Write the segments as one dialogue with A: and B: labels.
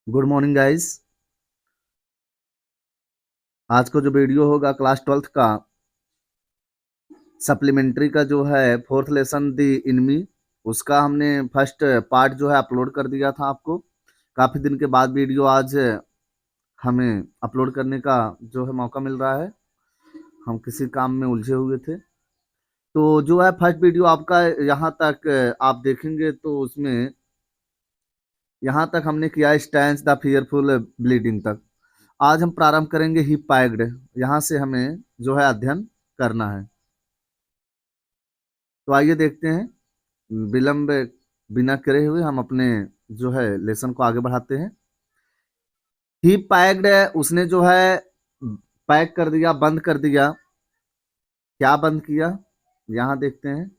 A: Good morning guys. आज को जो वीडियो होगा क्लास 12th का सप्लीमेंट्री का जो है फोर्थ लेसन दी इनमी, उसका हमने फर्स्ट पार्ट जो है अपलोड कर दिया था आपको। काफ़ी दिन के बाद वीडियो आज हमें अपलोड करने का जो है मौका मिल रहा है। हम किसी काम में उलझे हुए थे, तो जो है फर्स्ट वीडियो आपका यहाँ तक आप देखेंगे तो उसमें यहाँ तक हमने किया स्टैंस द फियरफुल ब्लीडिंग तक। आज हम प्रारंभ करेंगे हिप पैक्ड। यहाँ से हमें जो है अध्ययन करना है। तो आइए देखते हैं, विलंब बिना करे हुए हम अपने जो है लेसन को आगे बढ़ाते हैं। ही पैक्ड, उसने जो है पैक कर दिया, बंद कर दिया। क्या बंद किया, यहाँ देखते हैं।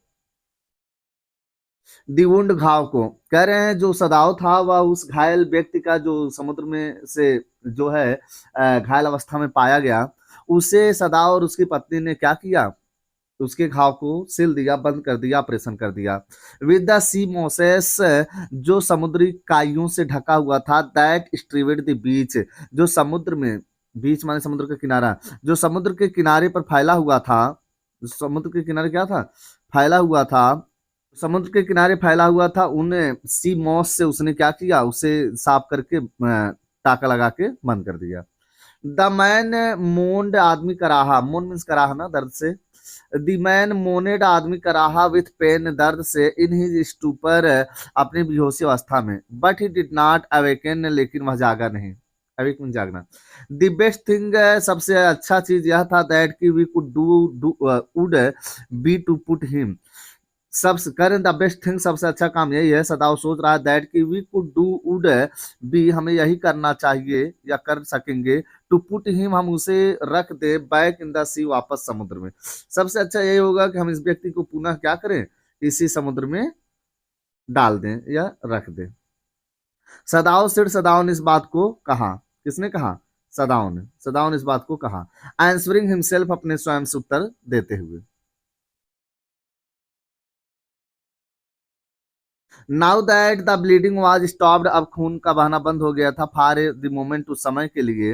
A: दी वुंड, घाव को कह रहे हैं। जो सदाव था वह उस घायल व्यक्ति का जो समुद्र में से जो है घायल अवस्था में पाया गया, उसे सदाव और उसकी पत्नी ने क्या किया, उसके घाव को सिल दिया, बंद कर दिया, ऑपरेशन कर दिया। विद द सी मोसेस, जो समुद्री काइयों से ढका हुआ था, दैट स्ट्रीवेड द बीच, जो समुद्र में, बीच माने समुद्र का किनारा, जो समुद्र के किनारे पर फैला हुआ था। समुद्र के किनारे क्या था, फैला हुआ था। समुद्र के किनारे फैला हुआ था, उन सी मॉस से उसने क्या किया, उसे साफ करके टाका लगा के बंद कर दिया। द मैन मोन्ड, आदमी कराहा, मोन मीन्स कराहा ना, दर्द से। द मैन मोनेड, आदमी कराहा विथ पेन, दर्द से, इन हिज स्टूपर, अपनी बेहोशी अवस्था में। But he did not awaken, लेकिन वह जागा नहीं। अवेक मीन जागना। द बेस्ट थिंग, सबसे अच्छा चीज यह था, दैट की we could do would be to put him, सबसे करें द बेस्ट थिंग, सबसे अच्छा काम यही है। सदाव सोच रहा है, दैट की we could do would be, हमें यही करना चाहिए या कर सकेंगे, टू पुट हिम, हम उसे रख दे, बैक इन द सी, वापस समुद्र में। सबसे अच्छा यही होगा कि हम इस व्यक्ति को पुनः क्या करें, इसी समुद्र में डाल दें या रख दें। सदाव सिर, सदाव ने इस बात को कहा। किसने कहा, सदाव ने। सदाव ने इस बात को कहा। आंसरिंग हिमसेल्फ, अपने स्वयं से उत्तर देते हुए। Now that the bleeding was stopped, अब खून का बहना बंद हो गया था। फॉर द मोमेंट, उस समय के लिए।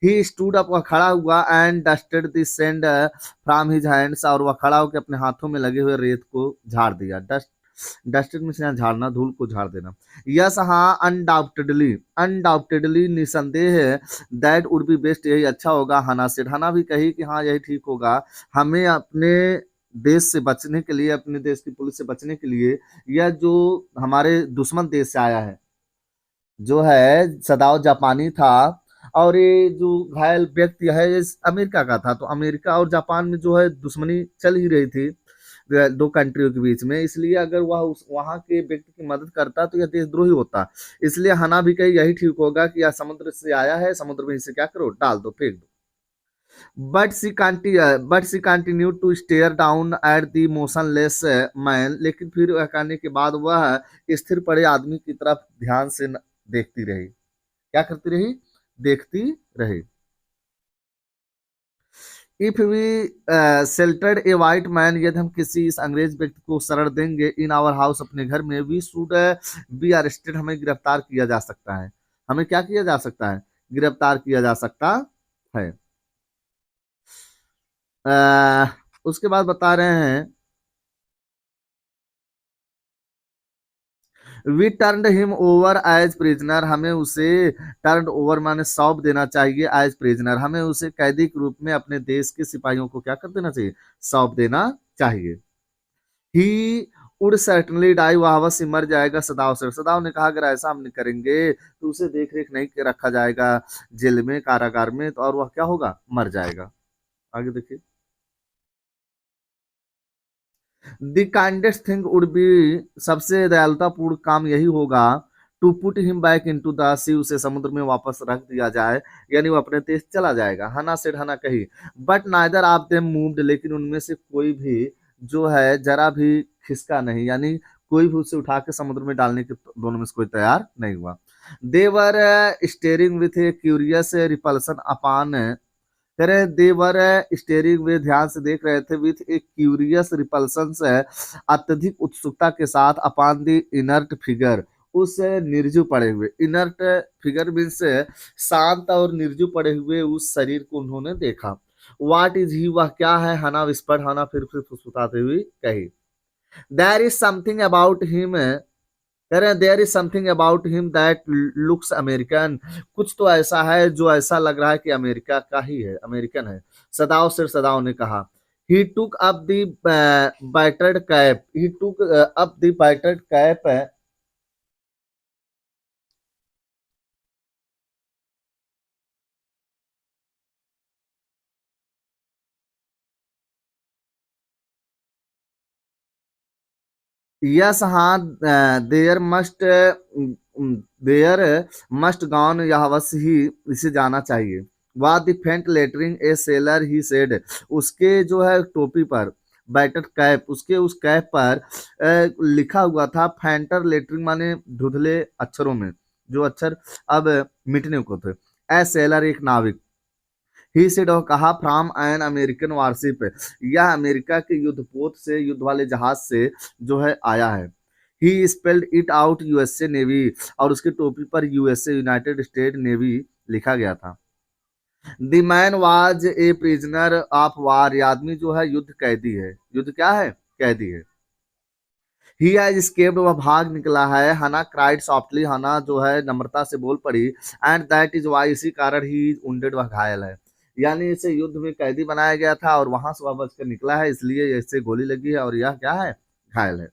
A: ही स्टूड अप, वह खड़ा हुआ, and dusted the sand from his hands, और वह खड़ा होकर अपने हाथों में लगे हुए रेत को झाड़ दिया। डस्टेड में से यहाँ झाड़ना, धूल को झाड़ देना। यस हाँ, अनडाउटेडली, अनडाउटेडली, निसंदेह, दैट वुड बी बेस्ट, यही अच्छा होगा। हना सेड, हना भी कही कि हाँ यही ठीक होगा। हमें अपने देश से बचने के लिए, अपने देश की पुलिस से बचने के लिए, यह जो हमारे दुश्मन देश से आया है, जो है सदाव जापानी था, और ये जो घायल व्यक्ति है ये अमेरिका का था। तो अमेरिका और जापान में जो है दुश्मनी चल ही रही थी दो कंट्रियों के बीच में, इसलिए अगर वह उस वहां के व्यक्ति की मदद करता तो यह देशद्रोही होता। इसलिए हना भी कही यही ठीक होगा कि यह समुद्र से आया है, समुद्र में इसे क्या करो, डाल दो, फेंक दो। But she continue to stare down at the motionless man, लेकिन फिर वह कहने के बाद वह स्थिर पड़े आदमी की तरफ ध्यान से देखती रही। क्या करती रही, देखती रही। If we sheltered a white man, यदि हम किसी इस अंग्रेज व्यक्ति को शरण देंगे, इन आवर हाउस, अपने घर में, वी शुड बी अरेस्टेड, हमें गिरफ्तार किया जा सकता है। हमें क्या किया जा सकता है, गिरफ्तार किया जा सकता है। उसके बाद बता रहे हैं, we turn him over as prisoner, हमें उसे टर्न ओवर माने सौंप देना चाहिए, एज प्रिजनर, हमें उसे कैदी के रूप में अपने देश के सिपाहियों को क्या कर देना चाहिए, सौंप देना चाहिए। ही उड सर्टनली डाई, वह अवश्य मर जाएगा। सदाव से, सदाव ने कहा अगर ऐसा हम करेंगे तो उसे देख रेख नहीं रखा जाएगा जेल में, कारागार में, तो और वह क्या होगा, मर जाएगा। आगे देखिए। The kindest thing would be, सबसे दयालुतापूर्ण काम यही होगा, to put him back into the sea, उसे समुद्र में वापस रख दिया जाए, यानी वो अपने देश चला जाएगा। हना सेड, हना कही। But neither of them moved, लेकिन उनमें से कोई भी जो है जरा भी खिसका नहीं, यानी कोई भी उसे उठा के समुद्र में डालने के दोनों में से कोई तैयार नहीं हुआ। They were staring with a curious repulsion upon, करे देवर स्टेरिंग, वे ध्यान से देख रहे थे, विथ ए क्यूरियस रिपल्सन, अत्यधिक उत्सुकता के साथ, अपान द इनर्ट फिगर, उस निर्जीव पड़े हुए, इनर्ट फिगर मीन्स शांत और निर्जीव पड़े हुए उस शरीर को उन्होंने देखा। व्हाट इज ही, वह क्या है, हना विस्पर, हना फिर फुसफुसाते हुए कही। There is something about him, कह रहे हैं there is something about him that looks American, कुछ तो ऐसा है जो ऐसा लग रहा है कि अमेरिका का ही है, अमेरिकन है। सदाव सिर सदाव ने कहा। He took up the battered cap, he took up the battered cap, yes हाँ, देयर मस्ट गॉन, यह अवश्य ही इसे जाना चाहिए। What the faint lettering a sailor he said, उसके जो है टोपी पर बैटर कैप, उसके उस कैप पर लिखा हुआ था फेंटर लेटरिंग माने धुंधले अक्षरों में, जो अक्षर अब मिटने को थे। ए सेलर एक नाविक, ही सेड और कहा, फ्रॉम एन अमेरिकन वारशिप, यह अमेरिका के युद्धपोत से, युद्ध वाले जहाज से जो है आया है। He spelled it out USA Navy, और उसकी टोपी पर यूएसए यूनाइटेड स्टेट नेवी लिखा गया था। The man was a prisoner of वार, ये आदमी जो है युद्ध कैदी है, युद्ध क्या है, कैदी है। ही हैज escaped, वह भाग निकला है। हना क्राइड सॉफ्टली, हना जो है नम्रता से बोल पड़ी। एंड दैट इज वाई, इसी कारण ही इज wounded, वह घायल है। यानी इसे युद्ध में कैदी बनाया गया था और वहां से वह बचकर निकला है, इसलिए इससे गोली लगी है और यह क्या है, घायल है।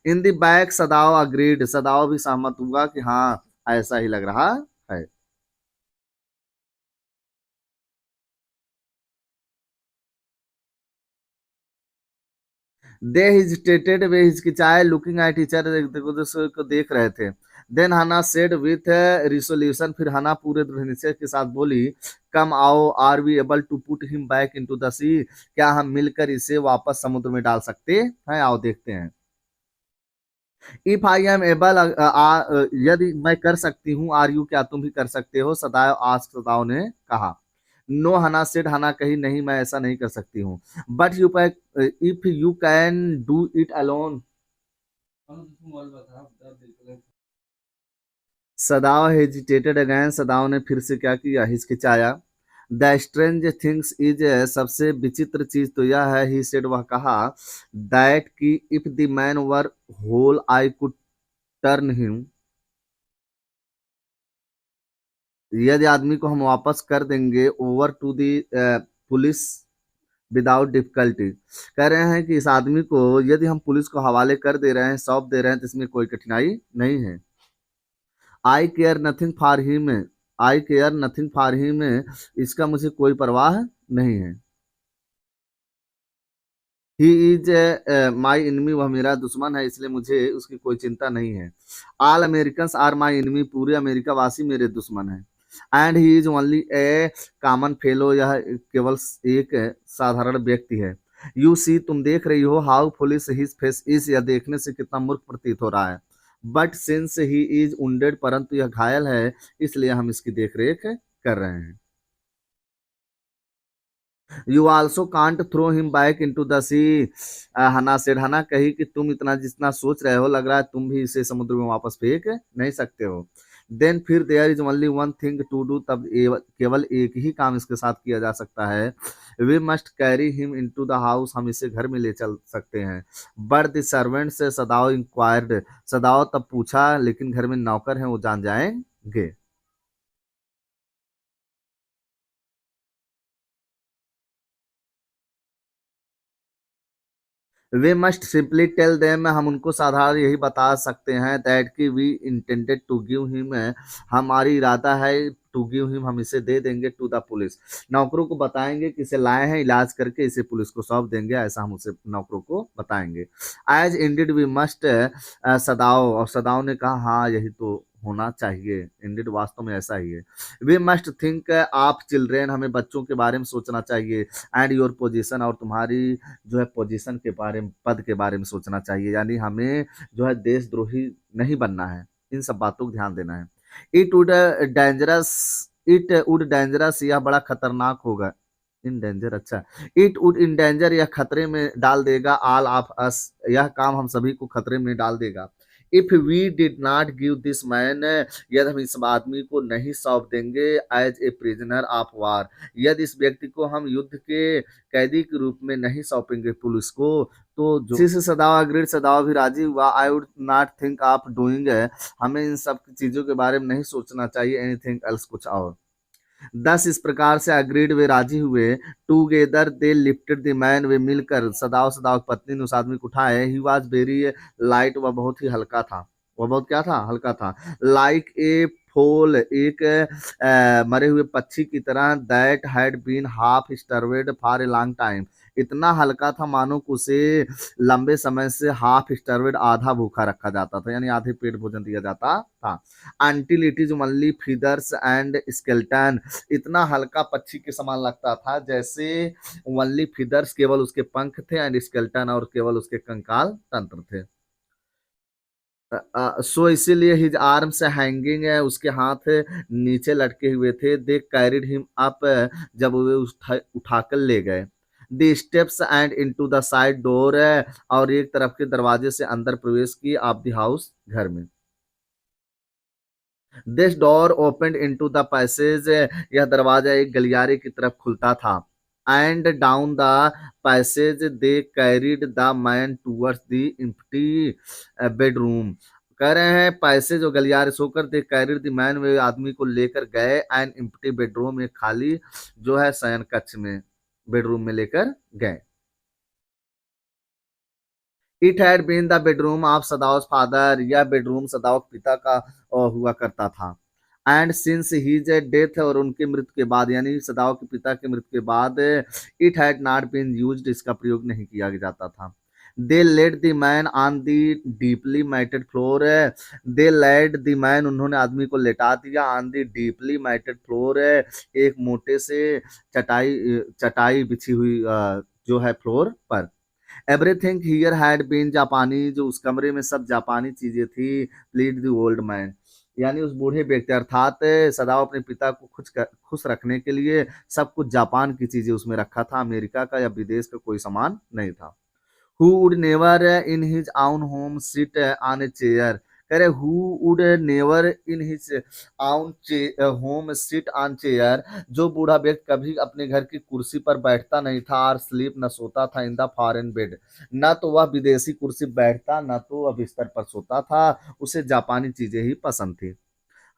A: इन द बैक सदाव अग्रीड, सदाव भी सहमत हुआ कि हाँ ऐसा ही लग रहा है। दे हिजिटेटेड, वे हिचकिचाए, लुकिंग एट ईच अदर, एक दूसरे को देख रहे थे। देन हना सेड विथ रिसोल्यूशन, फिर हना पूरे दृढ़ निश्चय के साथ बोली, कम आओ, are we able to put him back into the sea, क्या हम मिलकर इसे वापस समुद्र में डाल सकते हैं, आओ देखते हैं। इफ आई एम एबल, यदि मैं कर सकती हूँ, आर यू, क्या तुम भी कर सकते हो, सदाव आस्क, सदाव ने कहा। नो, हना सेड, हना कही, नहीं मैं ऐसा नहीं कर सकती हूँ। But you, if you can do it alone, सदाव hesitated again, सदाव ने फिर से क्या किया, हिचकिचाया। द स्ट्रेंज थिंग्स इज, सबसे विचित्र चीज तो यह है, ही सेड, वह कहा, दैट कि if the man were whole I could turn him, यदि आदमी को हम वापस कर देंगे over to the police without difficulty, कह रहे हैं कि इस आदमी को यदि हम पुलिस को हवाले कर दे रहे हैं, सौंप दे रहे हैं, तो इसमें कोई कठिनाई नहीं है। I care nothing for him, I care nothing for him, इसका मुझे कोई परवाह नहीं है। ही इज माई एनिमी, वह मेरा दुश्मन है, इसलिए मुझे उसकी कोई चिंता नहीं है। All American are my enemy, पूरे अमेरिका वासी मेरे दुश्मन हैं। And he is only a common fellow, यह केवल एक साधारण व्यक्ति है। यू सी, तुम देख रही हो, how foolish his face is, यह देखने से कितना मूर्ख प्रतीत हो रहा है। But since he is wounded, परंतु यह घायल है, इसलिए हम इसकी देख रेख कर रहे हैं। You also can't throw him back into the sea, Hana said, हना कही कि तुम इतना जितना सोच रहे हो, लग रहा है तुम भी इसे समुद्र में वापस फेंक नहीं सकते हो। देन फिर there is only one thing to do, तब केवल एक ही काम इसके साथ किया जा सकता है। We must carry him into the house, हम इसे घर में ले चल सकते हैं। बट द सर्वेंट से सदाओ इंक्वायर्ड, सदाओ तब पूछा, लेकिन घर में नौकर हैं, वो जान जाएंगे। We must simply tell them, हम उनको साधारण यही बता सकते हैं, दैट कि we intended to give him, हमारी इरादा है, टू गिव हिम, हम इसे दे देंगे, टू द पुलिस, नौकरों को बताएंगे कि इसे लाए हैं, इलाज करके इसे पुलिस को सौंप देंगे, ऐसा हम उसे नौकरों को बताएंगे। एज इंडिड वी मस्ट, सदाओ, और सदाओ ने कहा हाँ यही तो होना चाहिए, इंडिड वास्तव में ऐसा ही है। We must think of children, हमें बच्चों के बारे में सोचना चाहिए। एंड योर पोजीशन, और तुम्हारी जो है पोजीशन के बारे में, पद के बारे में सोचना चाहिए, यानी हमें जो है देशद्रोही नहीं बनना है, इन सब बातों को ध्यान देना है। It would dangerous, it would dangerous, यह बड़ा खतरनाक होगा, इन डेंजर, अच्छा, इट वुड इन डेंजर, यह खतरे में डाल देगा, ऑल ऑफ अस, यह काम हम सभी को खतरे में डाल देगा। If we did not give this man, यदि हम इस आदमी को नहीं सौंप देंगे as a prisoner of war, यदि इस व्यक्ति को हम युद्ध के कैदी के रूप में नहीं सौंपेंगे पुलिस को, तो जो इसी से सदाव अग्रीड, सदाव भी राजी हुआ। I would not think of doing, हमें इन सब चीजों के बारे में नहीं सोचना चाहिए एनीथिंग एल्स, कुछ और। 10 इस प्रकार से अग्रीड वे राजी हुए। Together they lifted the man, वे मिलकर सदाव सदाव की पत्नी ने उस आदमी को उठाए। ही वाज वेरी लाइट, वह बहुत ही हल्का था। वह बहुत क्या था? हल्का था। लाइक ए फोल, एक मरे हुए पक्षी की तरह। That had been half starved for a long time, इतना हल्का था मानो कि उसे लंबे समय से हाफ स्टर्वेड, आधा भूखा रखा जाता था, यानी आधे पेट भोजन दिया जाता था। Until it is only feathers and skeleton, इतना हल्का पक्षी के समान लगता था जैसे ओनली फीदर्स, केवल उसके पंख थे, एंड स्केल्टन, और केवल उसके कंकाल तंत्र थे। सो इसीलिए हिज आर्म्स हैंगिंग है, उसके हाथ नीचे लटके हुए थे। दे कैरिड हिम अप, जब वे उठाकर ले गए। The steps and into the side door, और एक तरफ के दरवाजे से अंदर प्रवेश की ऑफ द हाउस, घर में। This door opened into the passage, यह दरवाजा एक गलियारे की तरफ खुलता था। And down the passage they carried the man towards the empty bedroom, कह रहे हैं पैसेज और गलियारे सोकर दे कैरिड द मैन, वे आदमी को लेकर गए एंड एम्प्टी बेडरूम, एक खाली जो है शयन कक्ष में, बेडरूम में लेकर गए। It had been the bedroom of Sadao's father, यह बेडरूम सदाउ के पिता का हुआ करता था। एंड सिंस हीज डेथ, और उनके मृत्यु के बाद, यानी सदाउ के पिता के मृत्यु के बाद, it had not been used, इसका प्रयोग नहीं किया जाता था। They laid the man on the deeply matted floor, they laid the man, उन्होंने आदमी को लेटा दिया, on the deeply matted floor, एक मोटे से चटाई चटाई बिछी हुई जो है फ्लोर पर। एवरीथिंग हियर हैड बीन जापानी, जो उस कमरे में सब जापानी चीजें थी। प्लीड द ओल्ड मैन, यानी उस बूढ़े व्यक्ति, अर्थात सदाव अपने पिता को खुश रखने के लिए सब कुछ जापान की चीजें उसमें रखा था, अमेरिका का या विदेश का कोई सामान नहीं था। Who would never in his own home sit on a chair, कह रहे who would never in his own home sit on chair, जो बूढ़ा व्यक्ति कभी अपने घर की कुर्सी पर बैठता नहीं था, और स्लीप, न सोता था, इन द फॉरेन बेड, न तो वह विदेशी कुर्सी बैठता, न तो वह बिस्तर पर सोता था, उसे जापानी चीजें ही पसंद थी।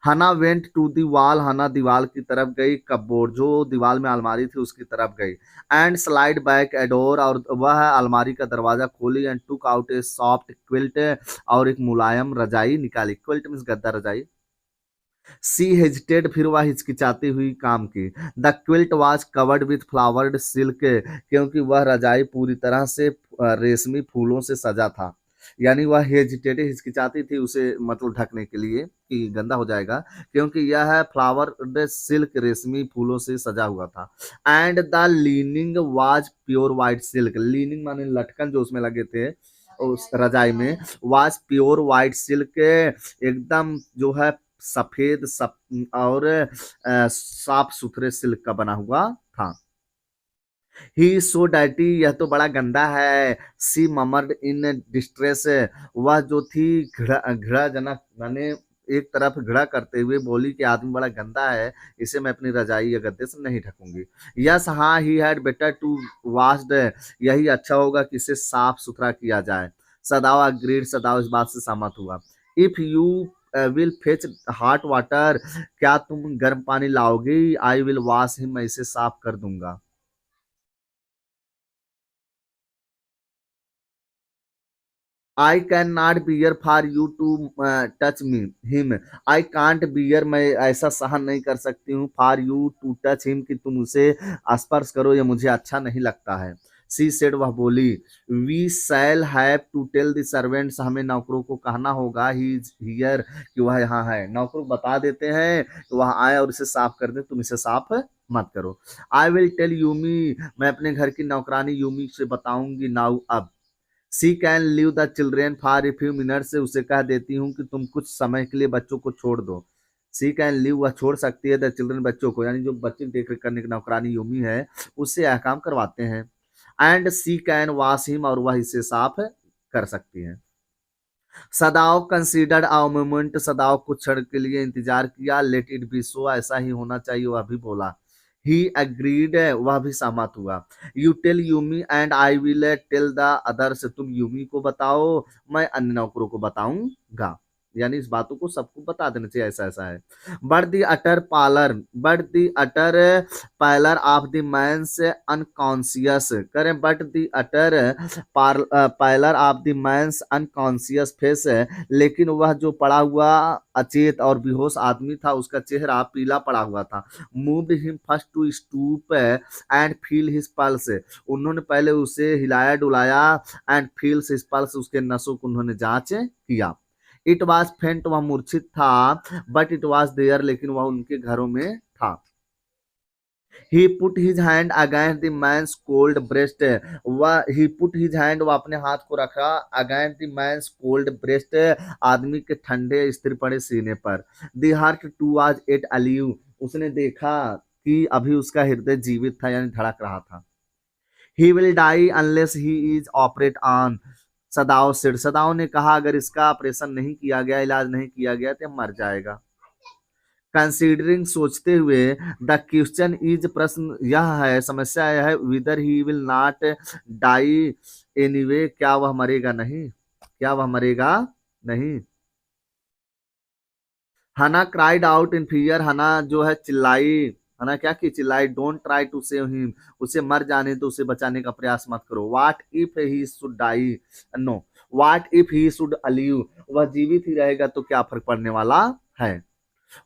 A: हना वेंट टू दी वॉल, हना दीवार की तरफ गई। कपबोर्ड, जो दीवार में अलमारी थी उसकी तरफ गई। And slide back a door, और वह अलमारी का दरवाजा खोली। And took out A soft quilt, और एक मुलायम रजाई निकाली। क्विल्ट मीन्स गद्दा, रजाई। सी हेजिटेड, फिर वह हिचकिचाती हुई काम की। The quilt was covered with flowered silk, क्योंकि वह रजाई पूरी तरह से रेशमी फूलों से सजा था। यानी वह हेजिटेटेड, हिचकिचाती थी उसे मतलब ढकने के लिए कि गंदा हो जाएगा, क्योंकि यह है फ्लावर्ड सिल्क, रेशमी फूलों से सजा हुआ था। And the leaning was pure white silk, leaning माने लटकन जो उसमें लगे थे उस रजाई में, वाज प्योर वाइट सिल्क, एकदम जो है सफेद और साफ सुथरे सिल्क का बना हुआ था। ही सो डर्टी, यह तो बड़ा गंदा है। सी ममर्ड इन डिस्ट्रेस, वह जो थी घृणाजनक माने एक तरफ घृणा करते हुए बोली कि आदमी बड़ा गंदा है, इसे मैं अपनी रजाई या गद्दे से नहीं ढकूंगी। यस हाँ, he had better to washed, यही अच्छा होगा कि इसे साफ सुथरा किया जाए। सदाव अग्रीड, सदाव इस बात से सहमत हुआ। If you will fetch hot water, क्या तुम गर्म पानी लाओगे? आई विल वॉश हिम, मैं इसे साफ कर दूंगा। I can not bear for you to touch me him, I can't bear, मैं ऐसा सहन नहीं कर सकती हूँ, for you to touch him, कि तुम उसे स्पर्श करो, ये मुझे अच्छा नहीं लगता है। सी सेड, वह बोली। We shall have to tell the servants, हमें नौकरों को कहना होगा, ही इज हियर, कि वह यहाँ है। नौकरों को बता देते हैं कि वह आए और इसे साफ कर दे, तुम इसे साफ मत करो। आई विल टेल यूमी, मैं अपने घर की नौकरानी यूमी से बताऊंगी नाउ, अब। She can leave the children for a few minutes, से उसे कह देती हूँ कि तुम कुछ समय के लिए बच्चों को छोड़ दो। सी कैन लीव, वह छोड़ सकती है, द चिल्ड्रेन, बच्चों को, यानी जो बच्चे की देख रेख करने की नौकरानी यूमी है उससे यह काम करवाते हैं। And she can wash him, और वह इसे साफ कर सकती है। सदाओ कंसीडर्ड अ मोमेंट, सदाओ कुछ क्षण के लिए इंतजार किया। लेट इट बी सो, ऐसा ही होना चाहिए, वह भी बोला। ही एग्रीड, वह भी सहमत हुआ। You tell Yumi and I will tell the others, तुम यूमी को बताओ, मैं अन्य नौकरों को बताऊंगा। यानी इस बातों को सबको बता देना चाहिए, ऐसा ऐसा है। But the utter pallor, but the utter pallor of the man's unconscious करें, but the utter pallor of the man's unconscious face, लेकिन वह जो पड़ा हुआ अचेत और बेहोश आदमी था, उसका चेहरा पीला पड़ा हुआ था। Moved him first to stoop and feel his pulse, उन्होंने पहले उसे हिलाया डुलाया, एंड फील्स हिज पल्स, उसके नसों को उन्होंने जांच किया। इट वॉज फेंट, वह मूर्छित था। बट इट वॉज देयर, लेकिन वह उनके घरों में था। He put his hand against the man's cold breast, वह ही पुट हिज हैंड, वह अपने हाथ को रखा against the man's cold breast, आदमी के ठंडे स्थिर पड़े सीने पर। The heart too was at alive, उसने देखा कि अभी उसका हृदय जीवित था, यानी धड़क रहा था। He will die unless he is operate on, Sadao said, Sadao ने कहा अगर इसका ऑपरेशन नहीं किया गया, इलाज नहीं किया गया तो मर जाएगा। कंसीडरिंग, सोचते हुए, द क्वेश्चन इज, प्रश्न यह है, समस्या यह है, whether he will not die anyway, क्या वह मरेगा नहीं, क्या वह मरेगा नहीं। हना क्राइड आउट इन फियर, हना जो है चिल्लाई, हना क्या की चिल्लाई, don't try to save him, उसे मर जाने तो उसे बचाने का प्रयास मत करो। What if he should die, no, what if he should alive, वह जीवित ही रहेगा तो क्या फर्क पड़ने वाला है।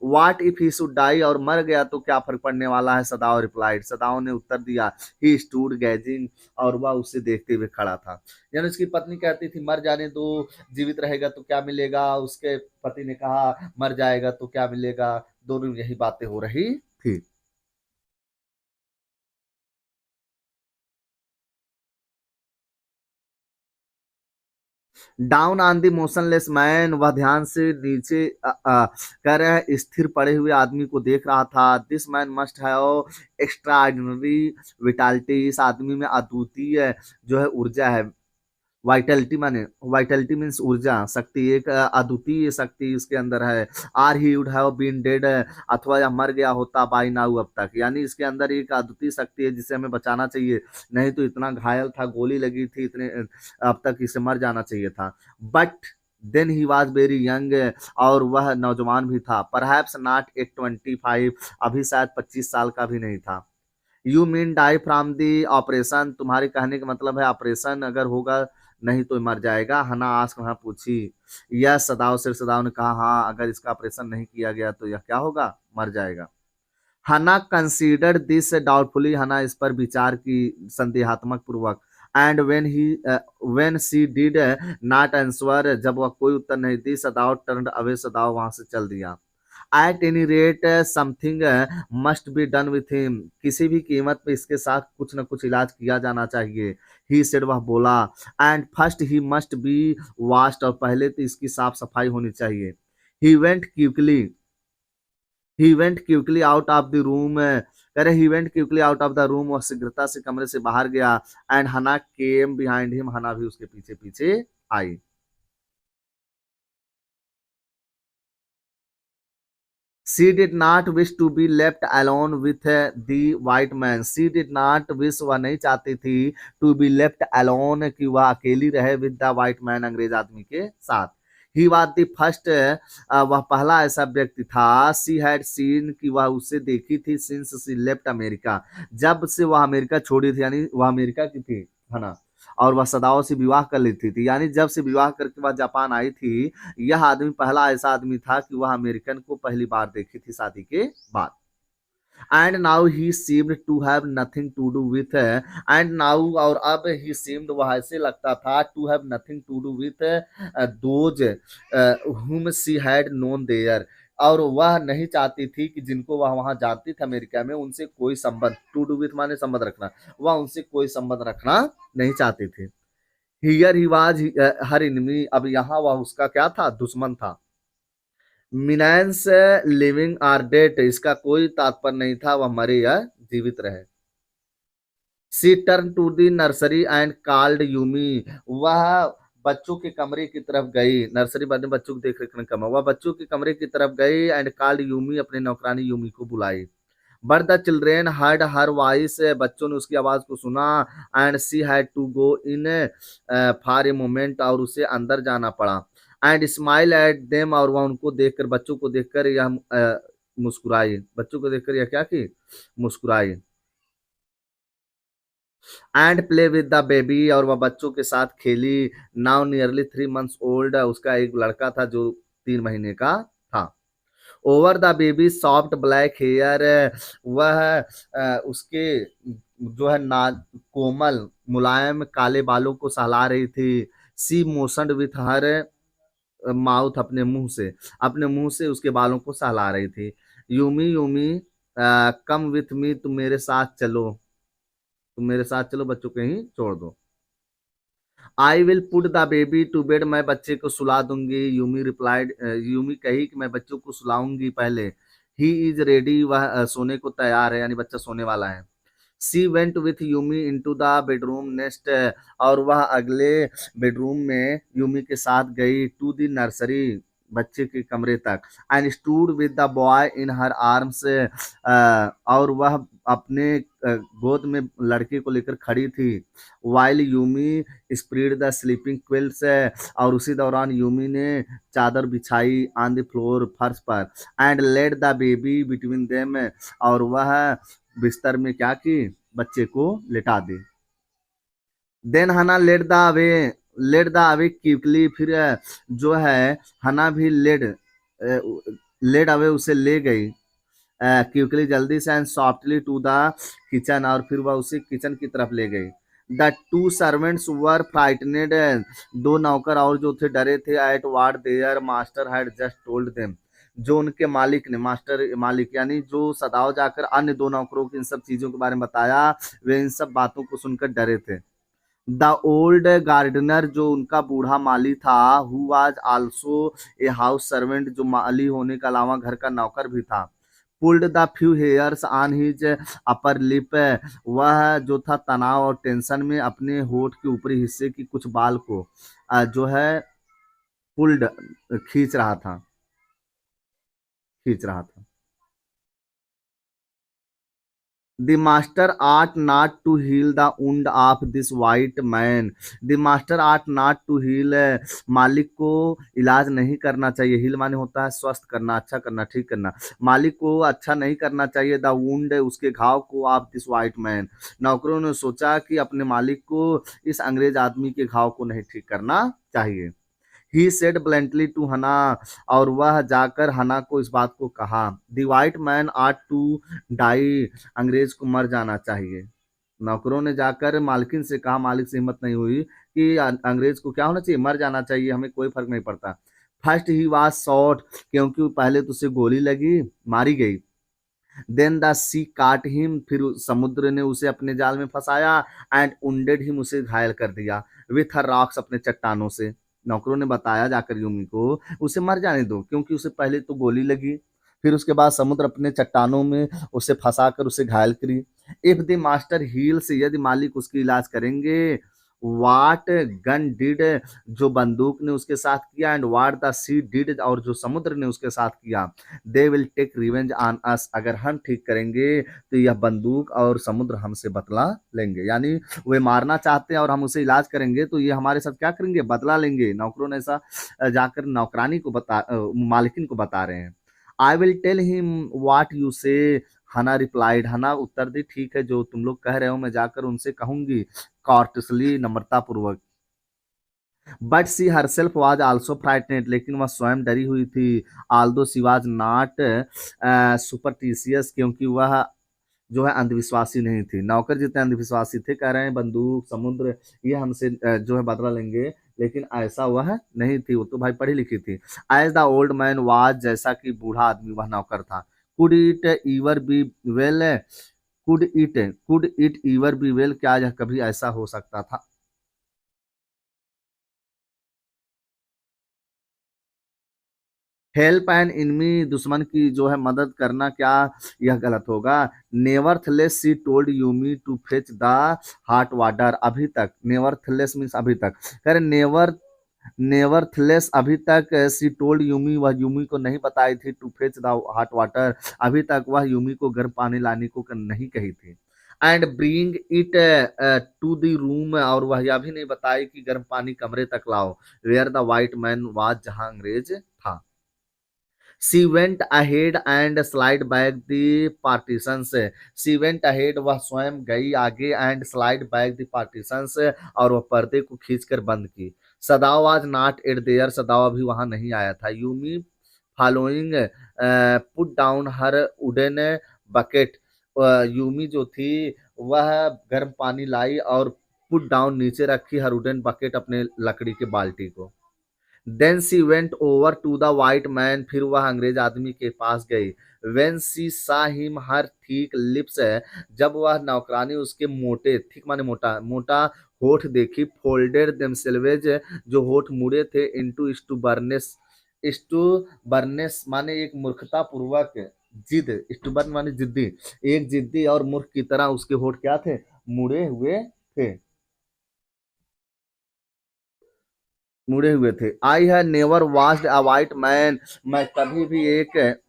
A: What if he should die, और मर गया तो क्या फर्क पड़ने वाला है। सदाओ रिप्लाइड, सदाओ ने उत्तर दिया। ही स्टूड गैजिंग, और वह उसे देखते हुए खड़ा था। यानी उसकी पत्नी कहती थी मर जाने दो, जीवित रहेगा तो क्या मिलेगा, उसके पति ने कहा मर जाएगा तो क्या मिलेगा, दोनों में यही बातें हो रही थी। Down on the motionless man, वह ध्यान से नीचे कह रहे हैं स्थिर पड़े हुए आदमी को देख रहा था। This man must have extraordinary vitality, इस आदमी में अद्वितीय जो है ऊर्जा है। वाइटलिटी माने, वाइटलिटी मीन्स ऊर्जा, शक्ति, एक अद्वितीय शक्ति इसके अंदर है। Or he would have been dead, अथवा यह मर गया होता बाई नाउ, अब तक, यानी इसके अंदर एक अद्वितीय शक्ति है जिसे हमें बचाना चाहिए, नहीं तो इतना घायल था, गोली लगी थी, इतने अब तक इसे मर जाना चाहिए था। But then he was very young, और वह नौजवान भी था। परहैप्स नॉट एट 25, अभी शायद 25 साल का भी नहीं था। You mean die from the operation, तुम्हारे कहने का मतलब है ऑपरेशन अगर होगा, नहीं तो मर जाएगा। हना आस्क, वहां पूछी। यह सदाव, सिर सदाव ने कहा हाँ, अगर इसका ऑपरेशन नहीं किया गया तो यह क्या होगा, मर जाएगा। हना कंसीडर्ड दिस डाउटफुली, हना इस पर विचार की संदेहात्मक पूर्वक। And when she did not answer, जब वह कोई उत्तर नहीं दी, सदाव टर्न्ड अवे, सदाव वहां से चल दिया। At any rate something must be done with him, किसी भी कीमत पे इसके साथ कुछ न कुछ इलाज किया जाना चाहिए। ही सेड, वह बोला। And first he must be washed, और पहले तो इसकी साफ सफाई होनी चाहिए। He went quickly, he went quickly out of the room, कह रहे he went quickly out of the room, वह शीघ्रता से कमरे से बाहर गया। एंड हना केम बिहाइंड हिम, हना भी उसके पीछे पीछे आई। She did not wish to be left alone with the white man. She did not wish, वह नहीं चाहती थी, to be left alone, कि वह अकेली रहे, with the white man, अंग्रेज आदमी के साथ। He was the first, वह पहला ऐसा व्यक्ति था। She had seen, कि वह उसे देखी थी, since she left America, जब से वह अमेरिका छोड़ी थी, यानी वह अमेरिका की थी, है ना। और वह सदाओं से विवाह कर लेती थी, यानी जब से विवाह करके वह जापान आई थी, यह आदमी पहला ऐसा आदमी था कि वह अमेरिकन को पहली बार देखी थी शादी के बाद। And now he seemed to have nothing to do with, and now, और अब ही सीम्ड, वह ऐसे लगता था, to have nothing to do with those whom she had known there, और वह नहीं चाहती थी कि जिनको वह वहां जानती थी अमेरिका में, उनसे कोई संबंध, टू डू विथ माने संबंध रखना, वह उनसे कोई संबंध रखना नहीं चाहती थी। Here he was her enemy, अब यहाँ वह उसका क्या था, दुश्मन था। मिनांस लिविंग आर डेड, इसका कोई तात्पर्य नहीं था वह मरे या जीवित रहे। She turn to the nursery and called Yumi, वह बच्चों के कमरे की तरफ गई, नर्सरी बाद में बच्चों को देख रेख में कमा, वह बच्चों के कमरे की तरफ गई एंड कॉल्ड यूमी, अपने नौकरानी यूमी को बुलाई। But the children heard her voice, बच्चों ने उसकी आवाज को सुना and she had to go in for a moment, और उसे अंदर जाना पड़ा। एंड स्माइल एट देम, और वह उनको देखकर, बच्चों को देखकर यह मुस्कुराई, बच्चों को देखकर यह क्या की, मुस्कुराई। And play with the baby, और वह बच्चों के साथ खेली। नाउ नियरली 3 months ओल्ड, उसका एक लड़का था जो 3 महीने का था। Over the baby soft black hair, वह उसके जो है ना कोमल मुलायम काले बालों को सहला रही थी। सी मोशन विथ हर माउथ, अपने मुंह से उसके बालों को सहला रही थी। Yumi Yumi come with me, तुम मेरे साथ चलो, तुम मेरे साथ चलो, बच्चों को यहीं छोड़ दो। I will put the baby to bed, मैं बच्चे को सुला दूंगी। यूमी रिप्लाइड, यूमी कही कि मैं बच्चों को सुलाऊंगी पहले। ही इज रेडी, वह सोने को तैयार है, यानी बच्चा सोने वाला है। She went with Yumi into the bedroom next, और वह अगले बेडरूम में यूमी के साथ गई। टू द नर्सरी, बच्चे के कमरे तक। And stood with the boy in her arms, और वह अपने गोद में लड़के को लेकर खड़ी थी। While Yumi spread the sleeping quilts, और उसी दौरान यूमी ने चादर बिछाई ऑन द फ्लोर, फर्श पर। And let the baby between them, और वह बिस्तर में क्या की, बच्चे को लिटा दी। देन हना लेट द अवे क्विकली, फिर जो है हना भी लेट अवे उसे ले गई क्विकली, जल्दी से। And softly to the kitchen, और फिर वह उसे किचन की तरफ ले गई। The two servants were frightened, दो नौकर और जो थे डरे थे। At what their master had just told them, जो उनके मालिक ने, मालिक यानी जो सदाओ जाकर अन्य दो नौकरों की इन सब चीजों के बारे में बताया, वे इन सब बातों को सुनकर डरे थे। द ओल्ड गार्डनर, जो उनका बूढ़ा माली था, who was also a house servant, जो माली होने के अलावा घर का नौकर भी था। Pulled the few hairs on his upper lip, वह जो था तनाव और टेंशन में अपने होठ के ऊपरी हिस्से की कुछ बाल को जो है पुल्ड खींच रहा था, खींच रहा था। The master ought not to heal the wound of this white man. The master ought not to heal. मालिक को इलाज नहीं करना चाहिए। हील माने होता है स्वस्थ करना, अच्छा करना, ठीक करना। मालिक को अच्छा नहीं करना चाहिए द वुंड, उसके घाव को, ऑफ दिस वाइट मैन। नौकरों ने सोचा कि अपने मालिक को इस अंग्रेज आदमी के घाव को नहीं ठीक करना चाहिए। ही सेड ब्लंटली टू हना, और वह जाकर हना को इस बात को कहा। The white man ought to die, अंग्रेज को मर जाना चाहिए। नौकरों ने जाकर मालकिन से कहा, मालिक से हिम्मत नहीं हुई कि अंग्रेज को क्या होना चाहिए, मर जाना चाहिए, हमें कोई फर्क नहीं पड़ता। फर्स्ट ही वाज शॉट, क्योंकि पहले तो उसे गोली लगी, मारी गई। देन द सी काट हिम, फिर समुद्र ने उसे अपने जाल में फंसाया। एंड उंडेड हिम, उसे घायल कर दिया। विथ हर रॉक्स, अपने चट्टानों से। नौकरों ने बताया जाकर यूमी को, उसे मर जाने दो, क्योंकि उसे पहले तो गोली लगी, फिर उसके बाद समुद्र अपने चट्टानों में उसे फंसा कर उसे घायल करी। इफ द मास्टर हील्स, यदि मालिक उसकी इलाज करेंगे। वाट गन डिड, जो बंदूक ने उसके साथ किया। And what the sea did, और जो समुद्र ने उसके साथ किया। They will take revenge on us, अगर हम ठीक करेंगे तो यह बंदूक और समुद्र हमसे बदला लेंगे। यानी वे मारना चाहते हैं और हम उसे इलाज करेंगे तो ये हमारे साथ क्या करेंगे, बदला लेंगे। नौकरों ने ऐसा जाकर नौकरानी को मालकिन को बता रहे हैं। I will tell him what you say, Hana replied, हना उत्तर दी, ठीक है जो तुम लोग कह रहे हो मैं जाकर उनसे कहूंगी, कॉर्टसली, नम्रता पूर्वक। But she herself was also frightened, लेकिन वह स्वयं डरी हुई थी। Although she was not superstitious, क्योंकि वह जो है अंधविश्वासी नहीं थी। नौकर जितने अंधविश्वासी थे, कह रहे हैं बंदूक समुद्र ये हमसे जो है बदला लेंगे, लेकिन ऐसा वह नहीं थी, वो तो भाई पढ़ी लिखी थी। As the old man was, जैसा कि बूढ़ा आदमी वह नौकर था। Could it ever be well, could it ever be well, क्या यह कभी ऐसा हो सकता था। हेल्प एन इनमी, दुश्मन की जो है मदद करना, क्या यह गलत होगा। Nevertheless she told Yumi to fetch the hot water, अभी तक, नेवरथलेस मीन्स अभी तक, कह रहे नेवर नेवरथलेस अभी तक सी टोल्ड यूमी, वह यूमी को नहीं बताई थी to fetch the hot water, अभी तक वह यूमी को गर्म पानी लाने को नहीं कही थी। And bring it to the room, और वह यह भी नहीं बताई कि गर्म पानी कमरे तक लाओ, where the white man was, जहां अंग्रेज था। She went ahead and slide back the partitions. She went ahead, वह स्वयं गई आगे, and slide back the partitions, और वह पर्दे को खींचकर बंद की। सदाव was not at there, सदाव अभी वहां नहीं आया था। Yumi following put down her wooden bucket, Yumi जो थी वह गर्म पानी लाई और पुट डाउन नीचे रखी हर वुडन बकेट, अपने लकड़ी के बाल्टी को। Then she went over to the white man, फिर वह अंग्रेज आदमी के पास गई। वेन सी सा हिम हर थिक लिप्स, जब वह नौकरानी उसके मोटे, थिक माने मोटा, मोटा होठ देखी। फोल्डेड देमसेल्वेज, जो होठ मुड़े थे। इनटू स्टूबर्नेस, स्टूबर्नेस माने एक मूर्खता पूर्वक जिद, स्टूबर्न माने जिद्दी, एक जिद्दी और मूर्ख की तरह उसके होठ क्या थे, मुड़े हुए थे, मुड़े हुए थे। I have never watched a white man, मैं कभी भी एक,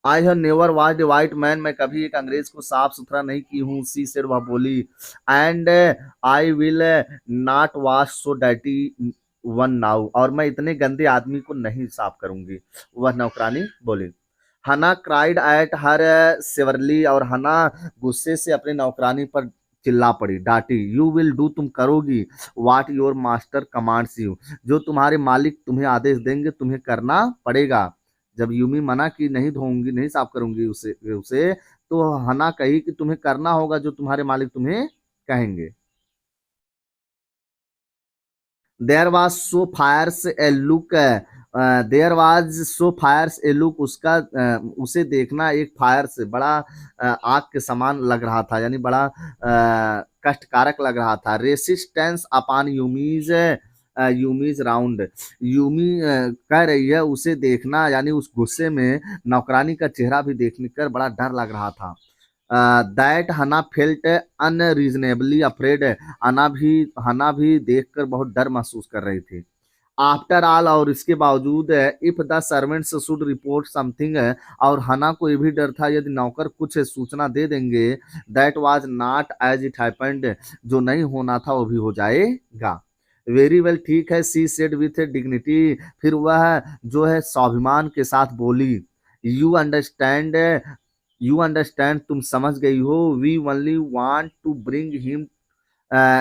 A: I have never watched a white man, मैं कभी एक अंग्रेज को साफ सुथरा नहीं की हूँ। सी सेड, वह बोली। And I will not wash so dirty one now, और मैं इतने गंदे आदमी को नहीं साफ करूंगी, वह नौकरानी बोली। हना क्राइड एट हर सेवरली, और हना गुस्से से अपने नौकरानी पर चिल्ला पड़ी, डांटी। यू विल डू, तुम करोगी, what your master commands you, जो तुम्हारे मालिक तुम्हें आदेश देंगे तुम्हें करना पड़ेगा। जब यूमी मना की नहीं धोऊंगी, नहीं साफ करूंगी उसे उसे तो हना कही कि तुम्हें करना होगा जो तुम्हारे मालिक तुम्हें कहेंगे। There was so fierce a look, there was so fierce a look, उसका उसे देखना एक फायर से बड़ा आग के समान लग रहा था, यानी बड़ा कष्टकारक लग रहा था। रेसिस्टेंस अपॉन यूमीज, यूमीज राउंड, यूमी कह रही है उसे देखना, यानी उस गुस्से में नौकरानी का चेहरा भी देखने कर बड़ा डर लग रहा था। दैट हना फेल्ट अनरीजनेबली अफ्रेड, हना भी देखकर बहुत डर महसूस कर रही थी। आफ्टर ऑल, और इसके बावजूद, if the servants should report something, और हना को ये भी डर था यदि नौकर कुछ सूचना दे देंगे, that was not as it happened, जो नहीं होना था वो भी हो जाएगा। वेरी वेल, ठीक है, सी सेड विथ डिग्निटी, फिर वह जो है स्वाभिमान के साथ बोली। यू अंडरस्टैंड, यू अंडरस्टैंड, तुम समझ गई हो। We only want to bring him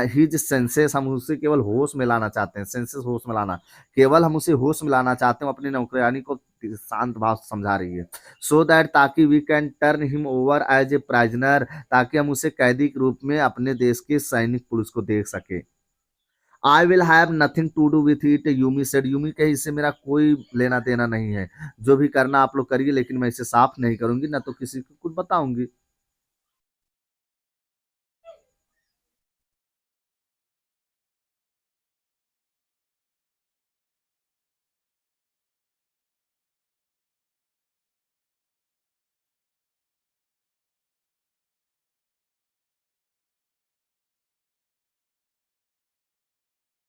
A: his senses, हम उसे केवल होश में लाना चाहते हैं, सेंसेस होश में लाना, केवल हम उसे होश में लाना चाहते हैं। अपनी नौकरानी को शांत भाव से समझा रही है। सो दैट, ताकि we can turn him over as a prisoner, ताकि हम उसे कैदी के रूप में अपने देश के सैनिक पुलिस को देख सके। I will have nothing to do with it, Yumi said, Yumi कहे इससे मेरा कोई लेना देना नहीं है, जो भी करना आप लोग करिए, लेकिन मैं इसे साफ नहीं करूंगी, ना तो किसी को कुछ बताऊंगी।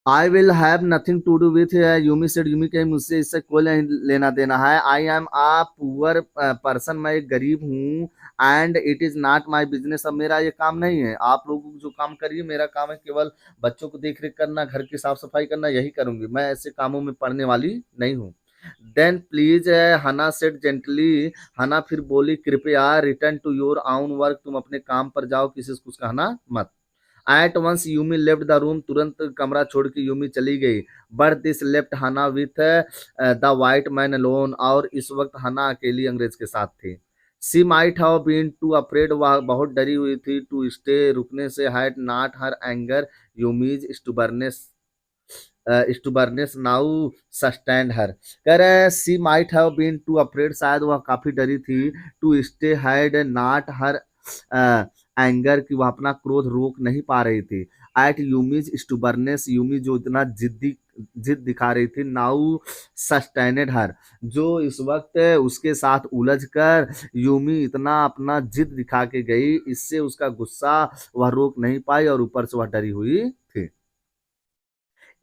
A: I will have nothing to do with, Yumi said, Yumi कहीं मुझसे इससे कोई लेना देना है। I am a poor person, मैं एक गरीब हूँ। And it is not my business, अब मेरा ये काम नहीं है, आप लोग जो काम करिए, मेरा काम है केवल बच्चों को देख रेख करना, घर की साफ सफाई करना, यही करूंगी, मैं ऐसे कामों में पड़ने वाली नहीं हूँ। देन प्लीज, हना सेड जेंटली, हना फिर बोली, कृपया रिटर्न टू योर आउन वर्क, तुम अपने काम पर जाओ, किसी से कुछ कहना मत। At once Yumi left the room, तुरंत कमरा छोड़ के यूमी चली गई। But this left Hana with the white man alone, और इस वक्त हना अकेली अंग्रेज के साथ थी। She might have been too afraid, वह बहुत डरी हुई थी। टू स्टे, रुकने से। Had not her anger Yumi's stubbornness now sustained her, कह रहे she might have been too afraid, शायद वह काफी डरी थी। To stay had not her anger, की वह अपना क्रोध रोक नहीं पा रही थी। एट यूमीज स्टूबर्नेस, यूमी जो इतना जिद दिखा रही थी। नाउ सस्टेनेड हर, जो इस वक्त उसके साथ उलझ कर यूमी इतना अपना जिद दिखा के गई, इससे उसका गुस्सा वह रोक नहीं पाई और ऊपर से वह डरी हुई थी।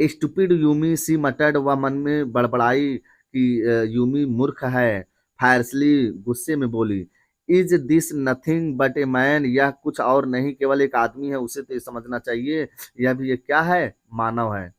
A: स्टूपिड यूमी सी मटर्ड, वह मन में बड़बड़ाई कि यूमी मूर्ख है। फायरसली, गुस्से में बोली, is this nothing but a man, यह कुछ और नहीं केवल एक आदमी है, उसे तो ये समझना चाहिए, यह भी ये क्या है, मानव है।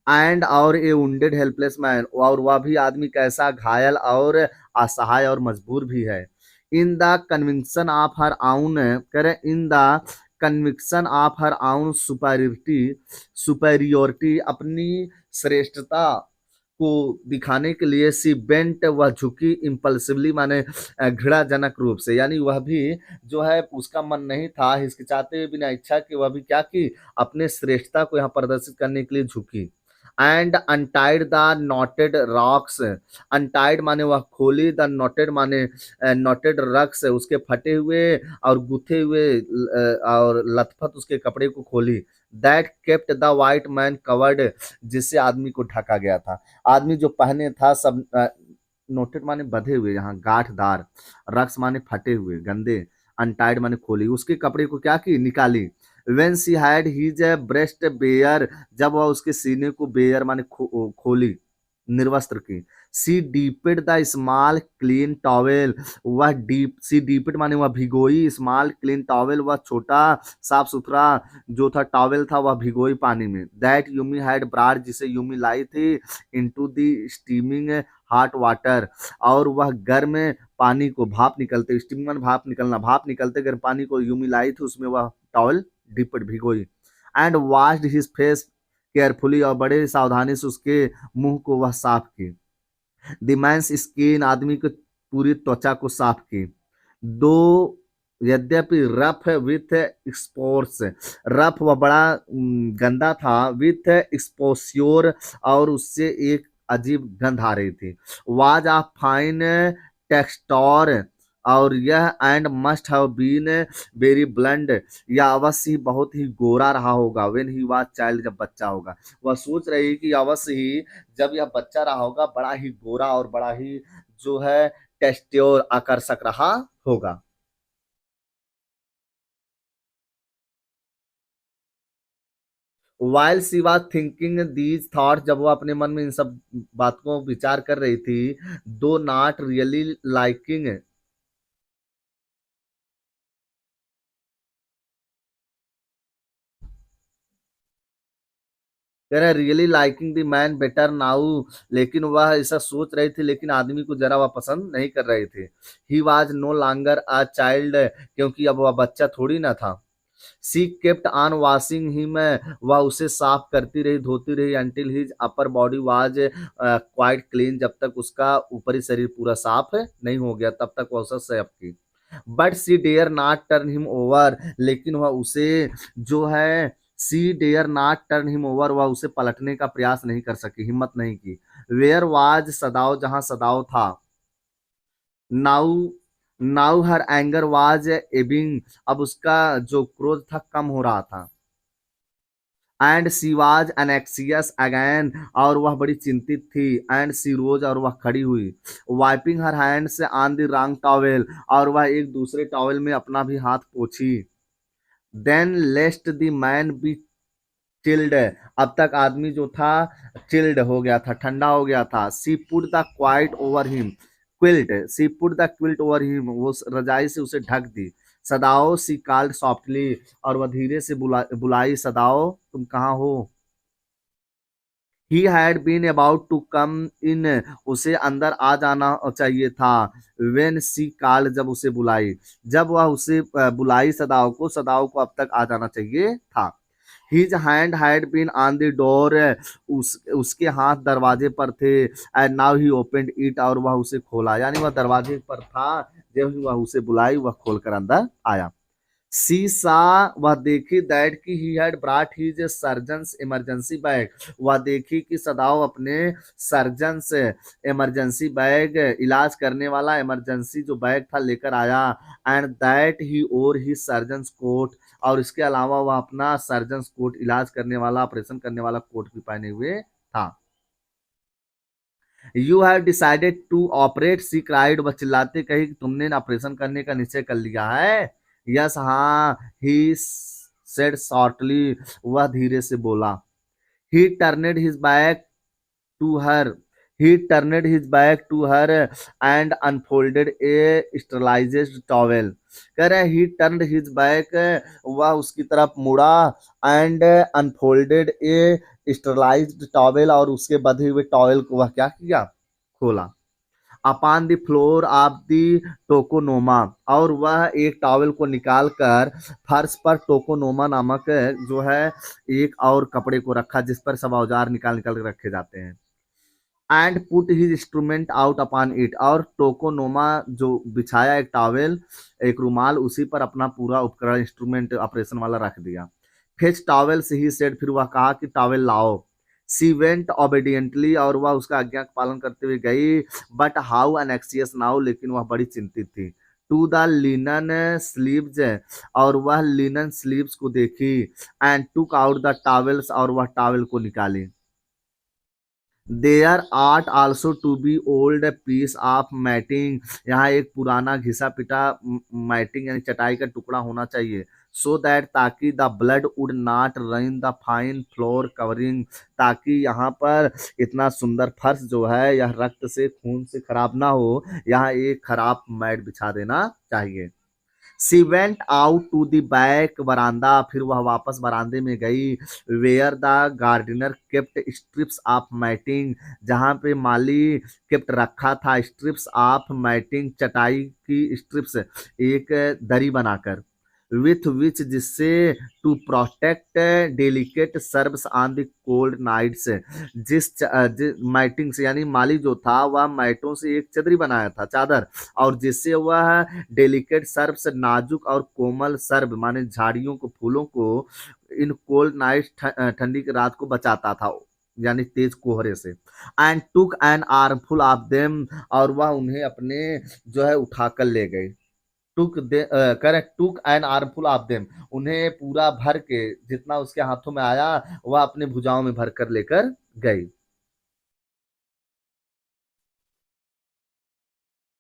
A: एंड और ए wounded हेल्पलेस मैन, और वह भी आदमी कैसा, घायल और असहाय और मजबूर भी है। In the conviction of her आउन, करे in the conviction of her आउन सुपरियोरिटी, सुपरियोरिटी, अपनी श्रेष्ठता को दिखाने के लिए सी बेंट, वह झुकी, इम्पल्सिवली माने घृणाजनक रूप से, यानी वह भी जो है उसका मन नहीं था हिचकिचाते हुए बिना इच्छा कि वह भी क्या की, अपने श्रेष्ठता को यहाँ प्रदर्शित करने के लिए झुकी। And untied the noted rocks, untied माने वह खोली, द नॉटेड माने नॉटेड रक्स, उसके फटे हुए और गुथे हुए और लथपथ उसके कपड़े को खोली। That kept the white man covered, जिससे आदमी को ढका गया था। आदमी जो पहने था सब नोटेड माने बंधे हुए, यहाँ गांठदार, रक्स माने फटे हुए गंदे, अनटाइड माने खोली, उसके कपड़े को क्या की, निकाली। When she had his breast bare, जब वह उसके सीने को बेयर माने खोली, निर्वस्त्र की। सी डीपेड द स्मॉल क्लीन टॉवेल, वह डीप, सी डीपेड माने वह भिगोई, स्मॉल क्लीन टॉवेल, वह छोटा साफ सुथरा जो था टॉवेल था वह भिगोई पानी में। दैट यूमी हैड ब्राड, जिसे यूमी लाई थी, into the steaming hot water, और वह गर्म पानी को, भाप निकलते, स्टीमिंग माने भाप निकलना, भाप निकलते गर्म पानी को यूमी लाई थी, उसमें वह टॉवेल डिपट भिगोई। And washed his face carefully, और बड़े सावधानी से उसके मुंह को वह साफ की। द मैंस स्किन, आदमी की पूरी त्वचा को साफ की। दो, यद्यपि रफ विथ एक्सपोर्स, रफ वह बड़ा गंदा था, विथ एक्सपोस्योर, और उससे एक अजीब गंध आ रही थी। वाज ऑफ फाइन टेक्सटोर, और यह and must have been very blond, यह अवश्य ही बहुत ही गोरा रहा होगा। व्हेन ही वाज चाइल्ड, जब बच्चा होगा। वह सोच रही कि अवश्य ही जब यह बच्चा रहा होगा बड़ा ही गोरा और बड़ा ही जो है टेस्ट्योर, आकर्षक रहा होगा। While she was thinking these thought, जब वो अपने मन में इन सब बातों को विचार कर रही थी, दो नॉट रियली लाइकिंग, कह रहे really liking the man better now, लेकिन वह ऐसा सोच रही थी, लेकिन आदमी को जरा वह पसंद नहीं कर रहे थे। He was no longer a child, क्योंकि अब वह बच्चा थोड़ी ना था। She kept on washing him, वह उसे साफ करती रही, धोती रही, until his upper body was quite clean, जब तक उसका ऊपरी शरीर पूरा साफ नहीं हो गया तब तक वह उसे साफ की। But she dare not turn him over, लेकिन वह उसे जो है, she dare not turn him over, वह उसे पलटने का प्रयास नहीं कर सकी, हिम्मत नहीं की। वेयर वाज सदाव, जहां सदाव था। Now, now her anger was Ebbing, अब उसका जो क्रोध था कम हो रहा था। एंड सी वाज एनेक्सियस अगैन, और वह बड़ी चिंतित थी। एंड सी रोज, और वह खड़ी हुई। वाइपिंग हर हैंड से ऑन द रॉन्ग टॉवेल, और वह एक दूसरे टॉवेल में अपना भी हाथ पोछी। Then lest the man be chilled, अब तक आदमी जो था चिल्ड हो गया था, ठंडा हो गया था। She put the quilt over him, quilt, she put the quilt over him, वो रजाई से उसे ढक दी। सदाओ, सी कॉल्ड सॉफ्टली, और वह धीरे से बुलाई, सदाओ तुम कहाँ हो। He had been about to come in, उसे अंदर आ जाना चाहिए था। वेन सी कॉल्ड, जब उसे बुलाई, जब वह उसे बुलाई सदाओ को, सदाओ को अब तक आ जाना चाहिए था। His hand had been on the door, उसके हाथ दरवाजे पर थे। And now he opened it, और वह उसे खोला, यानी वह दरवाजे पर था, जब वह उसे बुलाई वह खोलकर अंदर आया। सी सा, वह देखी दैट की he had ब्राट his surgeons emergency bag, वह देखी कि सदाओ अपने सर्जन्स इमरजेंसी बैग, इलाज करने वाला इमरजेंसी जो बैग था लेकर आया। एंड दैट ही और ही सर्जन्स कोट, और इसके अलावा वह अपना सर्जन्स कोट, इलाज करने वाला, ऑपरेशन करने वाला कोट भी पहने हुए था। You have decided to operate, she cried, वह चिल्लाते कही कि तुमने ऑपरेशन करने का निश्चय कर लिया है। यस हाँ, ही सेड शॉर्टली, वह धीरे से बोला। He turned his back to her he turned his back to her and unfolded a sterilized towel। कह रहे he turned his back, वह उसकी तरफ मुड़ा, and unfolded a sterilized towel, और उसके बंधे हुए टॉवेल को वह क्या किया, खोला। Upon the floor of the tokonoma, और वह एक टॉवेल को निकाल कर फर्श पर टोकोनोमा नामक जो है एक और कपड़े को रखा, जिस पर सब औजार निकाल निकाल के रखे जाते हैं। And put his instrument out upon it, और टोकोनोमा जो बिछाया एक टॉवेल, एक रुमाल, उसी पर अपना पूरा उपकरण इंस्ट्रूमेंट ऑपरेशन वाला रख दिया। फेच टॉवेल से ही सेड, फिर वह कहा कि टॉवेल लाओ। सी वेंट ओबीडियंटली, और वह उसका आज्ञा का पालन करते हुए गई। बट हाउ अनेक्सियस नाउ, लेकिन वह बड़ी चिंतित थी। टू द लिनन स्लीव्स, और वह लिनन स्लीव्स को देखी। And took out the towels, और वह टॉवेल को निकाली। There are also to be old piece of matting, यहाँ एक पुराना घिसा पिटा मैटिंग यानी चटाई का टुकड़ा होना चाहिए। सो दैट, ताकि the blood would not run the fine floor covering, ताकि यहाँ पर इतना सुंदर फर्श जो है यह रक्त से खून से खराब ना हो, यहाँ एक खराब मैट बिछा देना चाहिए। She went out to the back बरामदा, फिर वह वापस बरामदे में गई। Where the gardener kept strips of matting, जहाँ पे माली केप्ट रखा था स्ट्रिप्स ऑफ मैटिंग, चटाई की स्ट्रिप्स, एक दरी बनाकर। विथ विच, जिससे to protect delicate serves on the cold nights, matting से, यानी माली जो था वह मैटों से एक चदरी बनाया था, चादर, और जिससे वह डेलिकेट सर्व्स, नाजुक और कोमल सर्व माने झाड़ियों को, फूलों को, इन कोल्ड नाइट्स, ठंडी की रात को बचाता था, यानी तेज कोहरे से। And took an armful of them, और वह उन्हें अपने जो है उठाकर ले गए। Took an armful of them, उन्हें पूरा भर के, जितना उसके हाथों में आया वह अपने भुजाओं में भर कर लेकर गई।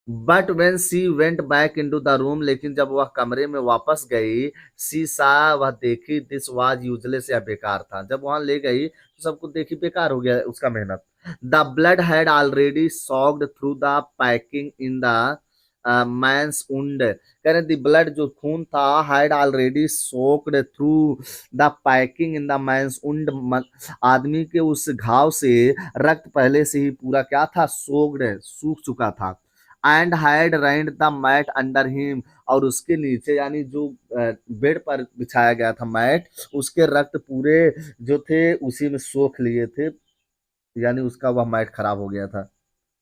A: But when she went back into the room, लेकिन जब वह कमरे में वापस गई, सी सा, वह देखी, दिस वाज यूजलेस, या बेकार था। जब वहां ले गई तो सब कुछ देखी बेकार हो गया उसका मेहनत। The blood had already soaked through the packing in the man's wound, कह रहे द ब्लड जो खून था had already soaked through the packing in the man's wound, आदमी के उस घाव से रक्त पहले से ही पूरा क्या था, सोक्ड, सूख चुका था। And had ran the mat under him, और उसके नीचे यानी जो बेड पर बिछाया गया था मैट, उसके रक्त पूरे जो थे उसी में सोख लिए थे, यानी उसका वह मैट खराब हो गया था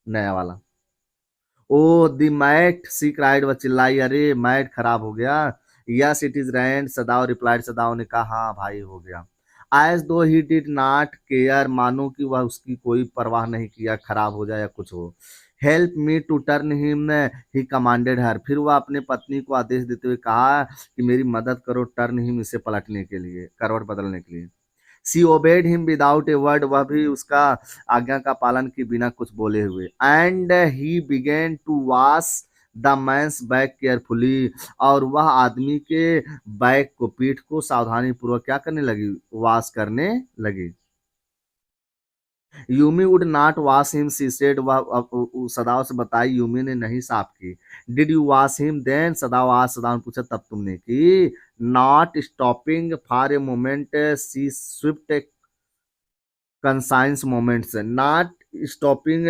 A: नया वाला। Oh the mat, she cried, वह चिल्लाई, अरे मैट खराब हो गया। Yes it is ruined, Sadao replied, Sadao ने कहा हाँ भाई हो गया। एज दो ही डिड नॉट केयर, मानो कि वह उसकी कोई परवाह नहीं किया, खराब हो जाए या कुछ हो। Help me to turn him, he commanded her, फिर वह अपने पत्नी को आदेश देते हुए कहा कि मेरी मदद करो, टर्न हिम, इसे पलटने के लिए, करवट बदलने के लिए। She obeyed him without a word, वह भी उसका आज्ञा का पालन के बिना कुछ बोले हुए। And he began to wash the man's back carefully, और वह आदमी के बैक को, पीठ को सावधानी पूर्वक क्या करने लगी, वॉश करने लगी। Yumi would not wash him, she said, वह सदाओ से बताई, यूमी ने नहीं साफ की। Did you wash him then, Sadao आज, सदाओ ने पूछा तब तुमने की। Not stopping for a moment, she swift conscience moments, not stopping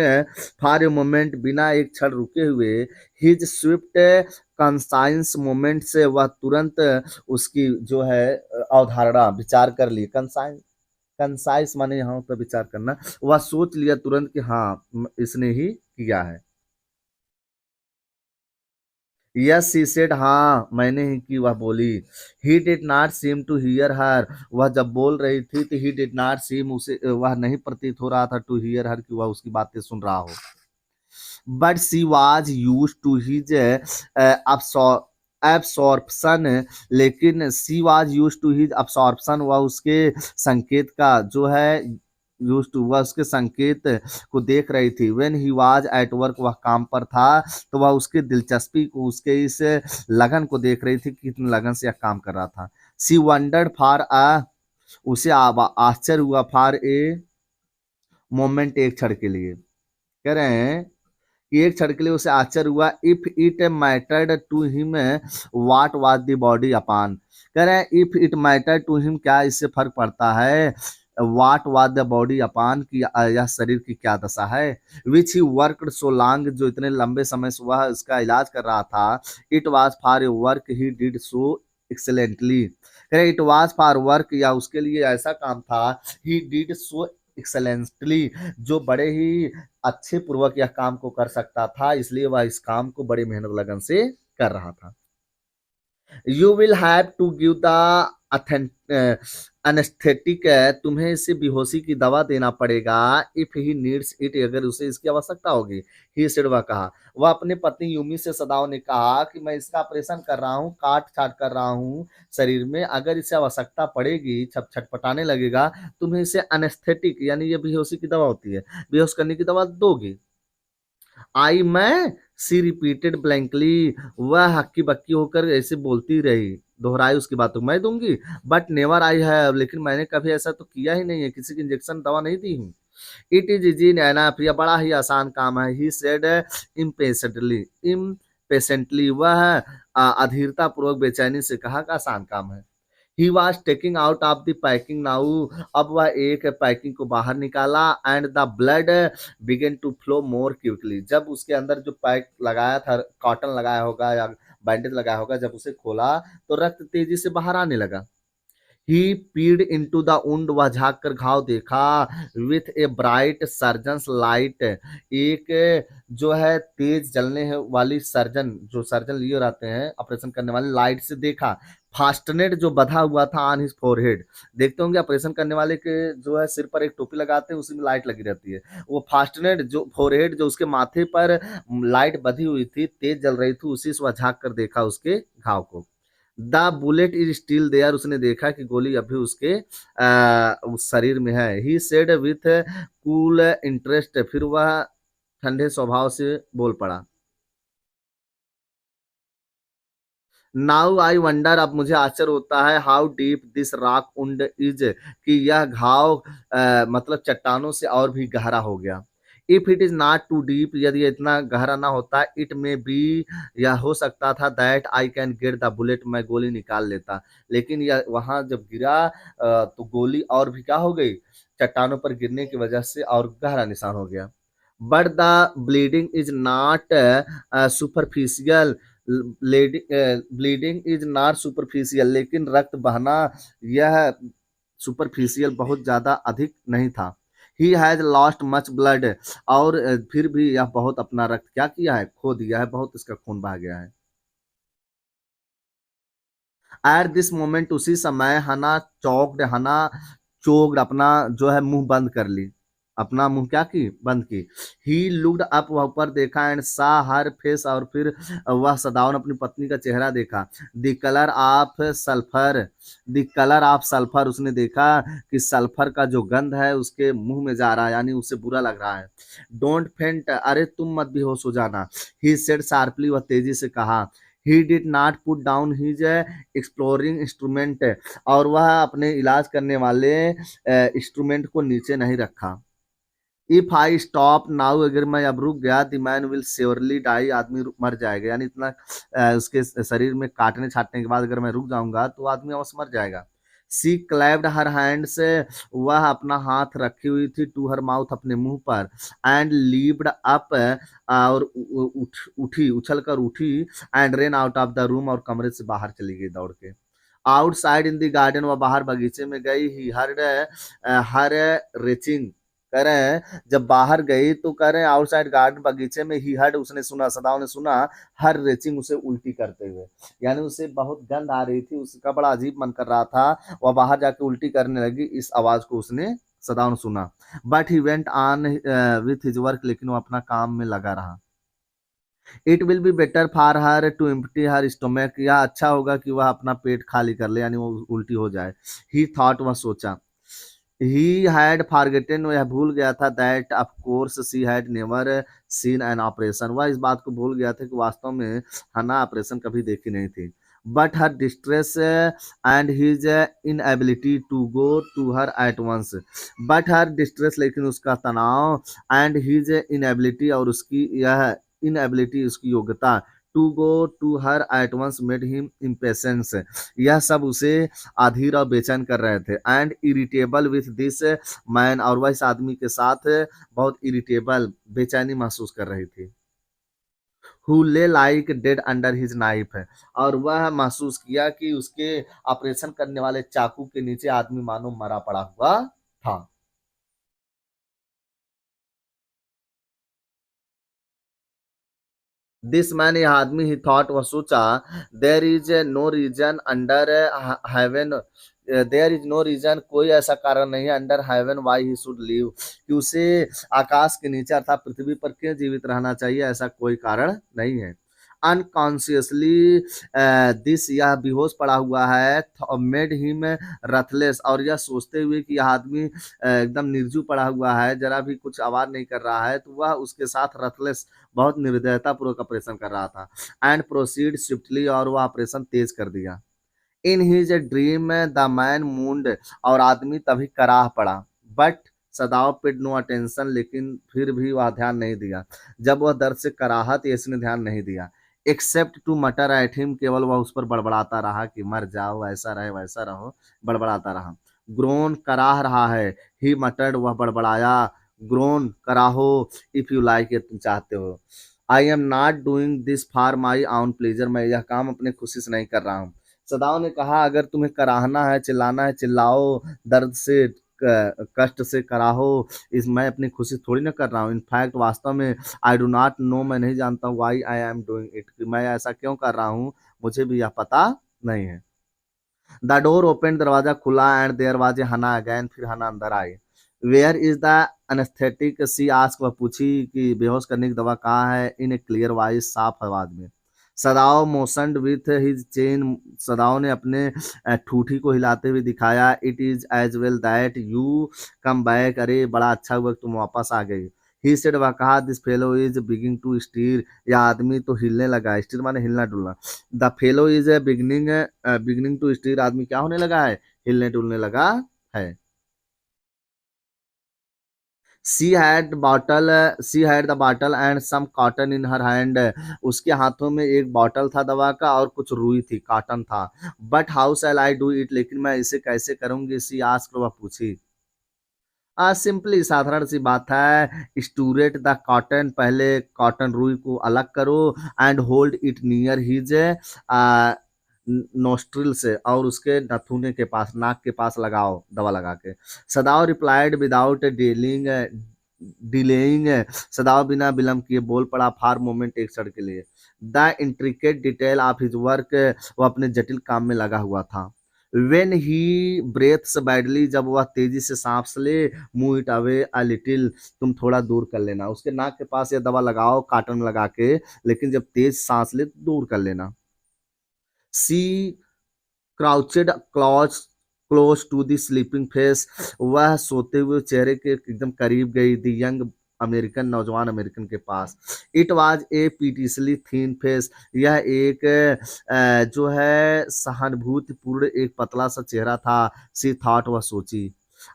A: for a moment, बिना एक क्षण रुके हुए। हिज स्विफ्ट कंसाइंस मोमेंट से, वह तुरंत उसकी जो है अवधारणा विचार कर ली। कंसाइंस, कंसाइस माने यहाँ पर विचार करना, वह सोच लिया तुरंत कि हाँ इसने ही किया है। यस सी सेड, हाँ मैंने ही की, वह बोली। He did not seem to hear her, वह जब बोल रही थी तो ही डिड नॉट सीम, उसे वह नहीं प्रतीत हो रहा था, टू हियर हर, कि वह उसकी बातें सुन रहा हो। But she was used to his absorption, लेकिन she was used to his absorption, वह उसके संकेत का जो है यूज टू, वह उसके संकेत को देख रही थी। When he was at work, वह काम पर था तो वह उसकी दिलचस्पी को, उसके इस लगन को देख रही थी कि कितने लगन से यह काम कर रहा था। सी वंडर्ड फॉर उसे आश्चर्य हुआ फॉर ए मोमेंट, एक क्षण के लिए। कह रहे हैं कि एक क्षण के लिए उसे आश्चर्य हुआ। If it mattered to him what was the body upon. कह रहे हैं if it mattered to him, क्या इससे फर्क पड़ता है, what was the body upon, की यह शरीर की क्या दशा है। विच ही वर्कड सो लॉन्ग, जो इतने लंबे समय से वह इसका इलाज कर रहा था। It was for a work he did so excellently. कह रहे इट वाज फॉर वर्क, या उसके लिए ऐसा काम था, ही डिड सो एक्सेलेंटली, जो बड़े ही अच्छे पूर्वक यह काम को कर सकता था, इसलिए वह इस काम को बड़ी मेहनत लगन से कर रहा था। You will have to give the anaesthetic, तुम्हें इसे बेहोशी की दवा देना पड़ेगा। इफ ही नीड्स इट, अगर उसे इसकी आवश्यकता होगी। ही सेड, वह कहा। वह अपने पत्नी यूमी से सदाओ ने कहा कि मैं इसका ऑपरेशन कर रहा हूँ, काट छाट कर रहा हूँ शरीर में, अगर इसे आवश्यकता पड़ेगी, छटपटाने लगेगा, तुम्हें इसे अनेस्थेटिक यानी ये बेहोशी की दवा होती है, बेहोश करने की दवा दोगी। आई मैं, सी रिपीटेड ब्लैंकली, वह हक्की बक्की होकर ऐसे बोलती रही, दोहराई उसकी बातों, मैं दूंगी, बट नेवर आई है, लेकिन मैंने कभी ऐसा तो किया ही नहीं है, किसी की इंजेक्शन दवा नहीं दी हूँ। इट इज इजी नैना, प्रिया बड़ा ही आसान काम है। ही सेड इम्पेशेंटली, इम्पेशेंटली, वह अधीरता पूर्वक बेचैनी से कहा कि आसान काम है। He was taking out of the packing now, अब वह एक पैकिंग को बाहर निकाला। And the blood began to flow more quickly, जब उसके अंदर जो पैक लगाया था, कॉटन लगाया होगा या बैंडेज लगाया होगा, जब उसे खोला तो रक्त तेजी से बाहर आने लगा। ही पीड इनटू द वुंड, वह झाँक कर घाव देखा। With a bright surgeons light, एक जो है तेज जलने वाली सर्जन, जो सर्जन लिए रहते हैं ऑपरेशन करने वाले, लाइट से देखा। फास्टनेट, जो बधा हुआ था ऑन हिज फोरहेड, देखते होंगे ऑपरेशन करने वाले के जो है सिर पर एक टोपी लगाते हैं, उसी में लाइट लगी रहती है, वो फास्टनेट जो फोरहेड, जो उसके माथे पर लाइट बधी हुई थी, तेज जल रही थी, उसी से वह झाँक कर देखा उसके घाव को। The bullet is still there, उसने देखा कि गोली अभी उसके उस शरीर में है। He said with cool interest, फिर वह ठंडे स्वभाव से बोल पड़ा। नाउ आई वंडर, अब मुझे आश्चर्य होता है, how deep this rock wound is, कि यह घाव मतलब चट्टानों से और भी गहरा हो गया। If it is not too deep, यदि ये इतना गहरा ना होता, इट में बी, यह हो सकता था, that I can get the bullet, मैं गोली निकाल लेता, लेकिन यह वहां जब गिरा तो गोली और भी क्या हो गई, चट्टानों पर गिरने की वजह से और गहरा निशान हो गया। But the bleeding is not superficial, bleeding is not superficial, लेकिन रक्त बहना यह सुपरफिशियल बहुत ज्यादा अधिक नहीं था। He has lost much blood, और फिर भी यह बहुत अपना रक्त क्या किया है, खो दिया है, बहुत इसका खून बह गया है। एट दिस मोमेंट, उसी समय हना चौकड, हना चोक्ड, अपना जो है मुंह बंद कर ली, अपना मुंह क्या की, बंद की। ही लुक्ड अप, वह ऊपर देखा, एंड सा हर फेस, और फिर वह सदाओं ने अपनी पत्नी का चेहरा देखा। The colour of sulphur, the colour of sulphur, उसने देखा कि सल्फर का जो गंध है उसके मुंह में जा रहा है, यानी उसे बुरा लग रहा है। डोंट फेंट, अरे तुम मत बेहोश हो जाना। ही सेड शार्पली, वह तेजी से कहा। ही did not put down his exploring instrument, और वह अपने इलाज करने वाले इंस्ट्रूमेंट को नीचे नहीं रखा। इफ आई स्टॉप नाउ, अगर मैं अब रुक गया, the man will surely die, आदमी मर जाएगा, यानी इतना उसके शरीर में काटने छाटने के बाद अगर मैं रुक जाऊंगा तो आदमी अवश्य मर जाएगा। सी क्लैप्ड हर हैंड्स, वह अपना हाथ रखी हुई थी, टू हर माउथ, अपने मुंह पर। एंड लीप्ड अप, और उठी, उछल कर उठी। And rain out of the room, और कमरे से बाहर चली गई दौड़ के। आउटसाइड इन द गार्डन, वह बाहर बगीचे में गई। ही हर्ड हर रेचिंग, कह रहे हैं जब बाहर गई तो कह रहे हैं आउटसाइड गार्डन, बगीचे में, ही हर्ड, उसने सुना, सदाओं ने सुना, हर रेचिंग, उसे उल्टी करते हुए, यानी उसे बहुत गंध आ रही थी, उसका बड़ा अजीब मन कर रहा था, वह बाहर जाके उल्टी करने लगी, इस आवाज को उसने, सदाओं ने सुना। But he went on with his work, लेकिन वो अपना काम में लगा रहा। It will be better for her to empty her stomach, यह अच्छा होगा कि वह अपना पेट खाली कर ले, यानी वो उल्टी हो जाए। ही थॉट, वह सोचा। ही हैड फॉरगेटन, वह भूल गया था, that of course she had never seen an operation, वह इस बात को भूल गया था कि वास्तव में हना ऑपरेशन कभी देखी नहीं थी। but her distress and his inability to go to her at once. But her distress, लेकिन उसका तनाव, and his inability, और उसकी यह inability, उसकी योग्यता, to go to her at once made him impatience, यह सब उसे अधीर और बेचैन कर रहे थे। And irritable with this man, और वह इस आदमी के साथ बहुत इरिटेबल, बेचैनी महसूस कर रही थी। हु ले like dead under his knife है, और वह महसूस किया कि उसके ऑपरेशन करने वाले चाकू के नीचे आदमी मानो मरा पड़ा हुआ था। दिस मैन, यह आदमी, ही थॉट, वह सोचा, there is no reason under heaven, there is no reason, कोई ऐसा कारण नहीं है, under heaven why he should live, कि उसे आकाश के नीचे अर्थात पृथ्वी पर क्यों जीवित रहना चाहिए, ऐसा कोई कारण नहीं है। अनकॉन्शियसली दिस, यह बेहोश पड़ा हुआ है, मेड हिम रथलेस, और यह सोचते हुए कि यह आदमी एकदम निर्जू पड़ा हुआ है, जरा भी कुछ आवाज नहीं कर रहा है, तो वह उसके साथ रथलेस, बहुत निर्दयता पूर्वक ऑपरेशन कर रहा था। एंड प्रोसीड स्विफ्टली, और वह ऑपरेशन तेज कर दिया। In his dream the man moaned, और आदमी तभी कराह पड़ा। But Sadao paid no attention, लेकिन फिर भी वह ध्यान नहीं दिया। जब वह दर्द से कराहा तो इसने ध्यान नहीं दिया। एक्सेप्ट टू मटर एट हिम, केवल वह उस पर बड़बड़ाता रहा कि मर जाओ, ऐसा रहे वैसा रहो, बड़बड़ाता रहा। ग्रोन, कराह रहा है, ही मटर्ड, वह बड़बड़ाया। ग्रोन, कराहो, इफ यू लाइक, ये तुम चाहते हो। I am not doing this for my on pleasure, मैं यह काम अपने खुशी से नहीं कर रहा हूँ। सदाओं ने कहा, अगर तुम्हें कराहना है, चिल्लाना है, चिल्लाओ, दर्द से कष्ट से कराहो, इस मैं अपनी खुशी थोड़ी ना कर रहा हूँ। इनफैक्ट, वास्तव में, आई डू नॉट नो, मैं नहीं जानता हूँ, why I am doing it, मैं ऐसा क्यों कर रहा हूँ, मुझे भी यह पता नहीं है। द डोर ओपन, दरवाजा खुला, एंड देयर वाज ए हना अगैन, फिर हना अंदर आई। Where is the anaesthetic, she asked, वह पूछी कि बेहोश करने की दवा कहाँ है, इन ए क्लियर वॉइस, साफ आवाज में। Sadao motioned with his chin, Sadao ने अपने ठूठी को हिलाते हुए दिखाया। It is as well that you come back, अरे बड़ा अच्छा हुआ कि तुम वापस आ गई। ही सेड, वह कहा, this fellow is beginning to stir, यह आदमी तो हिलने लगा, स्टीर माने हिलना डुलना। The fellow is beginning beginning to stir, आदमी क्या होने लगा है, हिलने डुलने लगा है। She had the bottle and some cotton in her hand, उसके हाथों में एक बॉटल था दवा का और कुछ रुई थी, कॉटन था। But how shell I do it, लेकिन मैं इसे कैसे करूंगी, शी आस्क्ड, वह पूछी। सिंपली, साधारण सी बात है। स्टूरेट द कॉटन, पहले कॉटन रुई को अलग करो, and hold it near his nostril से, और उसके नथुने के पास, नाक के पास लगाओ, दवा लगा के। सदाओ रिप्लाइड विदाउट डीलिंग डिलेइंग, सदाओ बिना विलंब किए बोल पड़ा, फॉर मोमेंट, एक क्षण के लिए। The intricate detail of his work, वो अपने जटिल काम में लगा हुआ था। वेन ही ब्रेथ्स बैडली, जब वह तेजी से सांस ले, move it away a little, तुम थोड़ा दूर कर लेना, उसके नाक के पास ये दवा लगाओ काटन लगा के, लेकिन जब तेज सांस ले तो दूर कर लेना। She crouched close close to the sleeping face, वह सोते हुए चेहरे के एकदम करीब गई, द यंग अमेरिकन, नौजवान अमेरिकन के पास। It was a piteously thin face, यह एक जो है सहानुभूतिपूर्ण एक पतला सा चेहरा था। सी थॉट, वह सोची।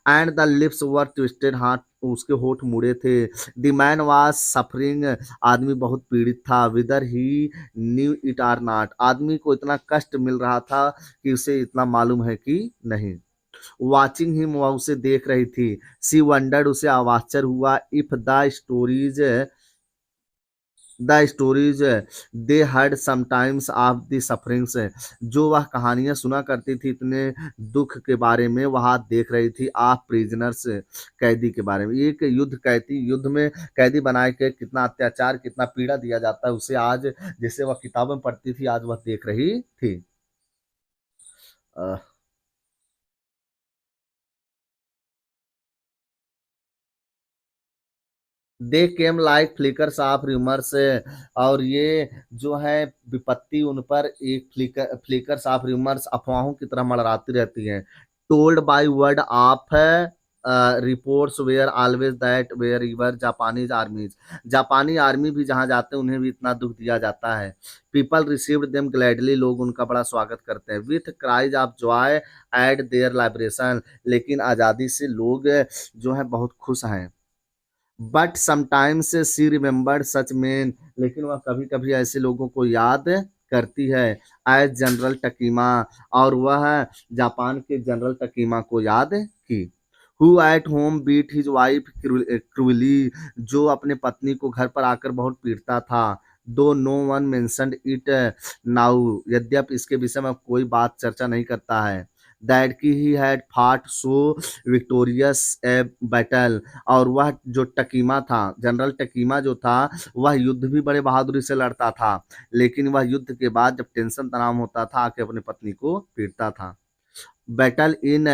A: And the lips were twisted, हाथ, उसके होठ मुड़े थे। द मैन वाज सफरिंग, आदमी बहुत पीड़ित था। विदर ही न्यू इट आर नॉट, आदमी को इतना कष्ट मिल रहा था कि उसे इतना मालूम है कि नहीं। वॉचिंग हिम, वह उसे देख रही थी। सी वंडर्ड, उसे आश्चर्य हुआ। If the stories they heard sometimes of the sufferings, जो वह कहानियां सुना करती थी इतने दुख के बारे में, वह देख रही थी ऑफ प्रिजनर्स, कैदी के बारे में। एक युद्ध कैदी, युद्ध में कैदी बनाए के कितना अत्याचार, कितना पीड़ा दिया जाता है, उसे आज, जैसे वह किताबें पढ़ती थी, आज वह देख रही थी। They came like flickers of rumours, और ये जो है विपत्ति उन पर एक फ्लिकर्स ऑफ रूमर्स, अफवाहों की तरह मंडराती रहती हैं। Told by word of reports were always that wherever Japanese armies, जापानी आर्मी भी जहाँ जाते हैं उन्हें भी इतना दुख दिया जाता है। पीपल रिसीव्ड देम ग्लैडली, लोग उनका बड़ा स्वागत करते हैं। With cries of joy at their liberation, लेकिन आज़ादी से लोग जो है बहुत खुश हैं। But sometimes she remembered such man, लेकिन वह कभी कभी ऐसे लोगों को याद करती है एज जनरल टकीमा, और वह जापान के जनरल टकीमा को याद की। Who at home beat his wife cruelly, जो अपने पत्नी को घर पर आकर बहुत पीटता था। Though no one mentioned it now, यद्यपि इसके विषय में कोई बात चर्चा नहीं करता है। दैट की ही हैड फाट सो विक्टोरियस ए बैटल, और वह जो टकीमा था, जनरल टकीमा जो था, वह युद्ध भी बड़े बहादुरी से लड़ता था, लेकिन वह युद्ध के बाद जब टेंशन तनाव होता था आके अपनी पत्नी को पीटता था। बैटल इन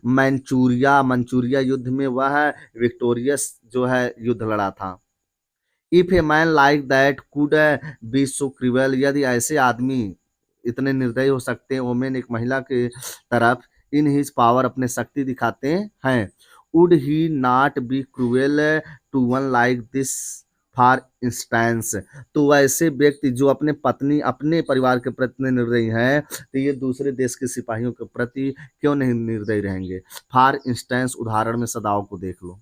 A: मंचूरिया, मंचूरिया युद्ध में वह विक्टोरियस जो है युद्ध लड़ा था। If a man like that could be so cruel, यदि ऐसे आदमी इतने निर्दयी हो सकते हैं, वोमेन एक महिला के तरफ इन हिज पावर अपने शक्ति दिखाते हैं, would he not be cruel to one like this for instance, तो वैसे व्यक्ति जो अपने पत्नी अपने परिवार के प्रति निर्दयी हैं, तो ये दूसरे देश के सिपाहियों के प्रति क्यों नहीं निर्दयी रहेंगे। फॉर इंस्टेंस उदाहरण में सदाओ को देख लो।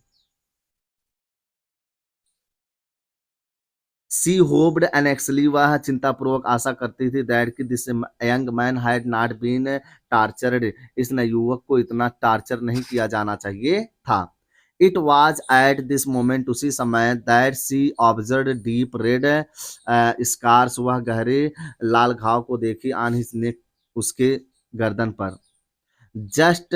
A: सी होप्ड एंड एक्चुअली, वह चिंतापूर्वक आशा करती थी दैट कि this young man had not been tortured, इस नए युवक को इतना टार्चर नहीं किया जाना चाहिए था। It was at this moment, उसी समय, that she observe deep red scars, वह गहरे लाल घाव को देखी ऑन हिज नेक, उसके गर्दन पर। Just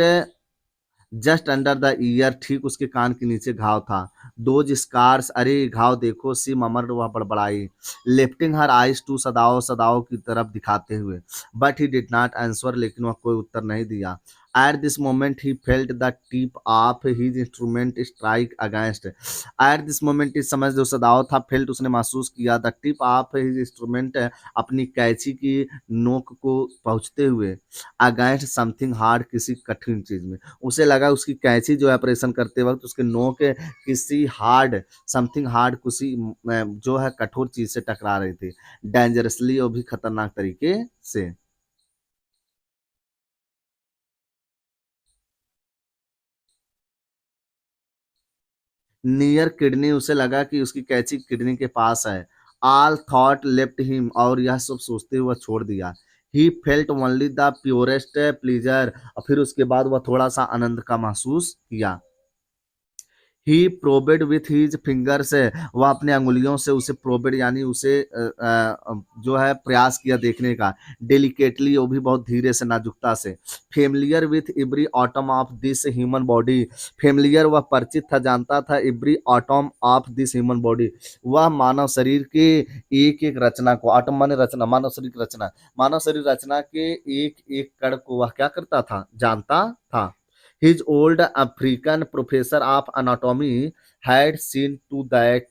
A: just under the year, ठीक उसके कान के नीचे घाव था। दोज स्कार्स, अरे घाव देखो, सी ममर्ड, वह बड़बड़ाई। लिफ्टिंग हर आइज टू सदाओ, सदाओ की तरफ दिखाते हुए। But he did not answer, लेकिन वह कोई उत्तर नहीं दिया। Eight this moment he felt the tip of his instrument strike against, eight this moment, इस समय जो सदाओ था, फेल्ट उसने महसूस किया, the tip of his instrument, अपनी कैंची की नोक को पहुंचते हुए, अगेंस्ट समथिंग हार्ड, किसी कठिन चीज में। उसे लगा उसकी कैंची जो है ऑपरेशन करते वक्त उसके नोक किसी हार्ड, समथिंग हार्ड, किसी जो है कठोर चीज से टकरा रही थी, डेंजरसली, और भी खतरनाक तरीके से। नियर किडनी, उसे लगा कि उसकी कैंची किडनी के पास है। ऑल थॉट लेफ्ट हिम, और यह सब सोचते हुए छोड़ दिया। He felt only the purest pleaser, और फिर उसके बाद वह थोड़ा सा आनंद का महसूस किया। ही प्रोबेड विथ हीज फिंगर्स, वह अपने अंगुलियों से उसे प्रोबेड यानी उसे जो है प्रयास किया देखने का। डेलिकेटली, वो भी बहुत धीरे से, नाजुकता से। Familiar with every autumn of this human body, familiar, वह परिचित था, जानता था, every autumn of this human body, वह मानव शरीर के एक एक रचना को, ऑटम माने रचना, मानव शरीर की रचना, मानव शरीर रचना के एक एक कण को वह क्या करता था, जानता था। His old African professor of anatomy had seen to that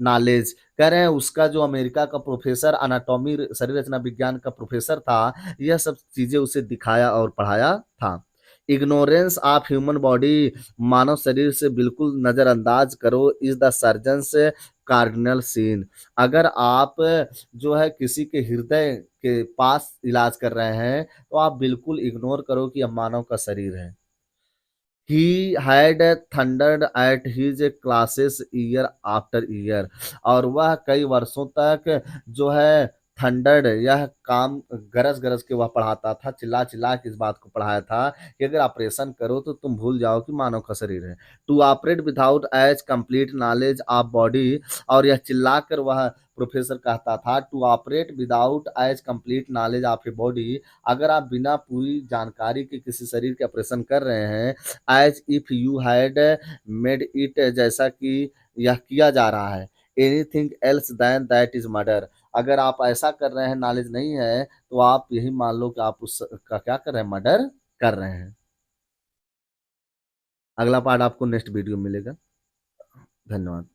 A: knowledge, कह रहे हैं उसका जो अमेरिका का प्रोफेसर अनाटॉमी शरीर रचना विज्ञान का प्रोफेसर था, यह सब चीजें उसे दिखाया और पढ़ाया था। इग्नोरेंस ऑफ ह्यूमन बॉडी, मानव शरीर से बिल्कुल नजरअंदाज करो, is the surgeon's cardinal sin, अगर आप जो है किसी के हृदय के पास इलाज कर रहे हैं तो आप बिल्कुल इग्नोर करो कि यह मानव का शरीर है। He had thundered at his classes year after year, और वह कई वर्षों तक जो है थंडर्ड, यह काम गरज गरज के वह पढ़ाता था, चिल्ला चिल्ला के इस बात को पढ़ाया था कि अगर ऑपरेशन करो तो तुम भूल जाओ कि मानव का शरीर है। To operate without as complete knowledge of body, और यह चिल्ला कर वह प्रोफेसर कहता था, to operate without as complete knowledge of a body, अगर आप बिना पूरी जानकारी के किसी शरीर के ऑपरेशन कर रहे हैं, as if you had made it, जैसा कि यह किया जा रहा है, anything else than that is murder, अगर आप ऐसा कर रहे हैं, नॉलेज नहीं है, तो आप यही मान लो कि आप उसका क्या कर रहे हैं, मर्डर कर रहे हैं। अगला पार्ट आपको नेक्स्ट वीडियो में मिलेगा। धन्यवाद।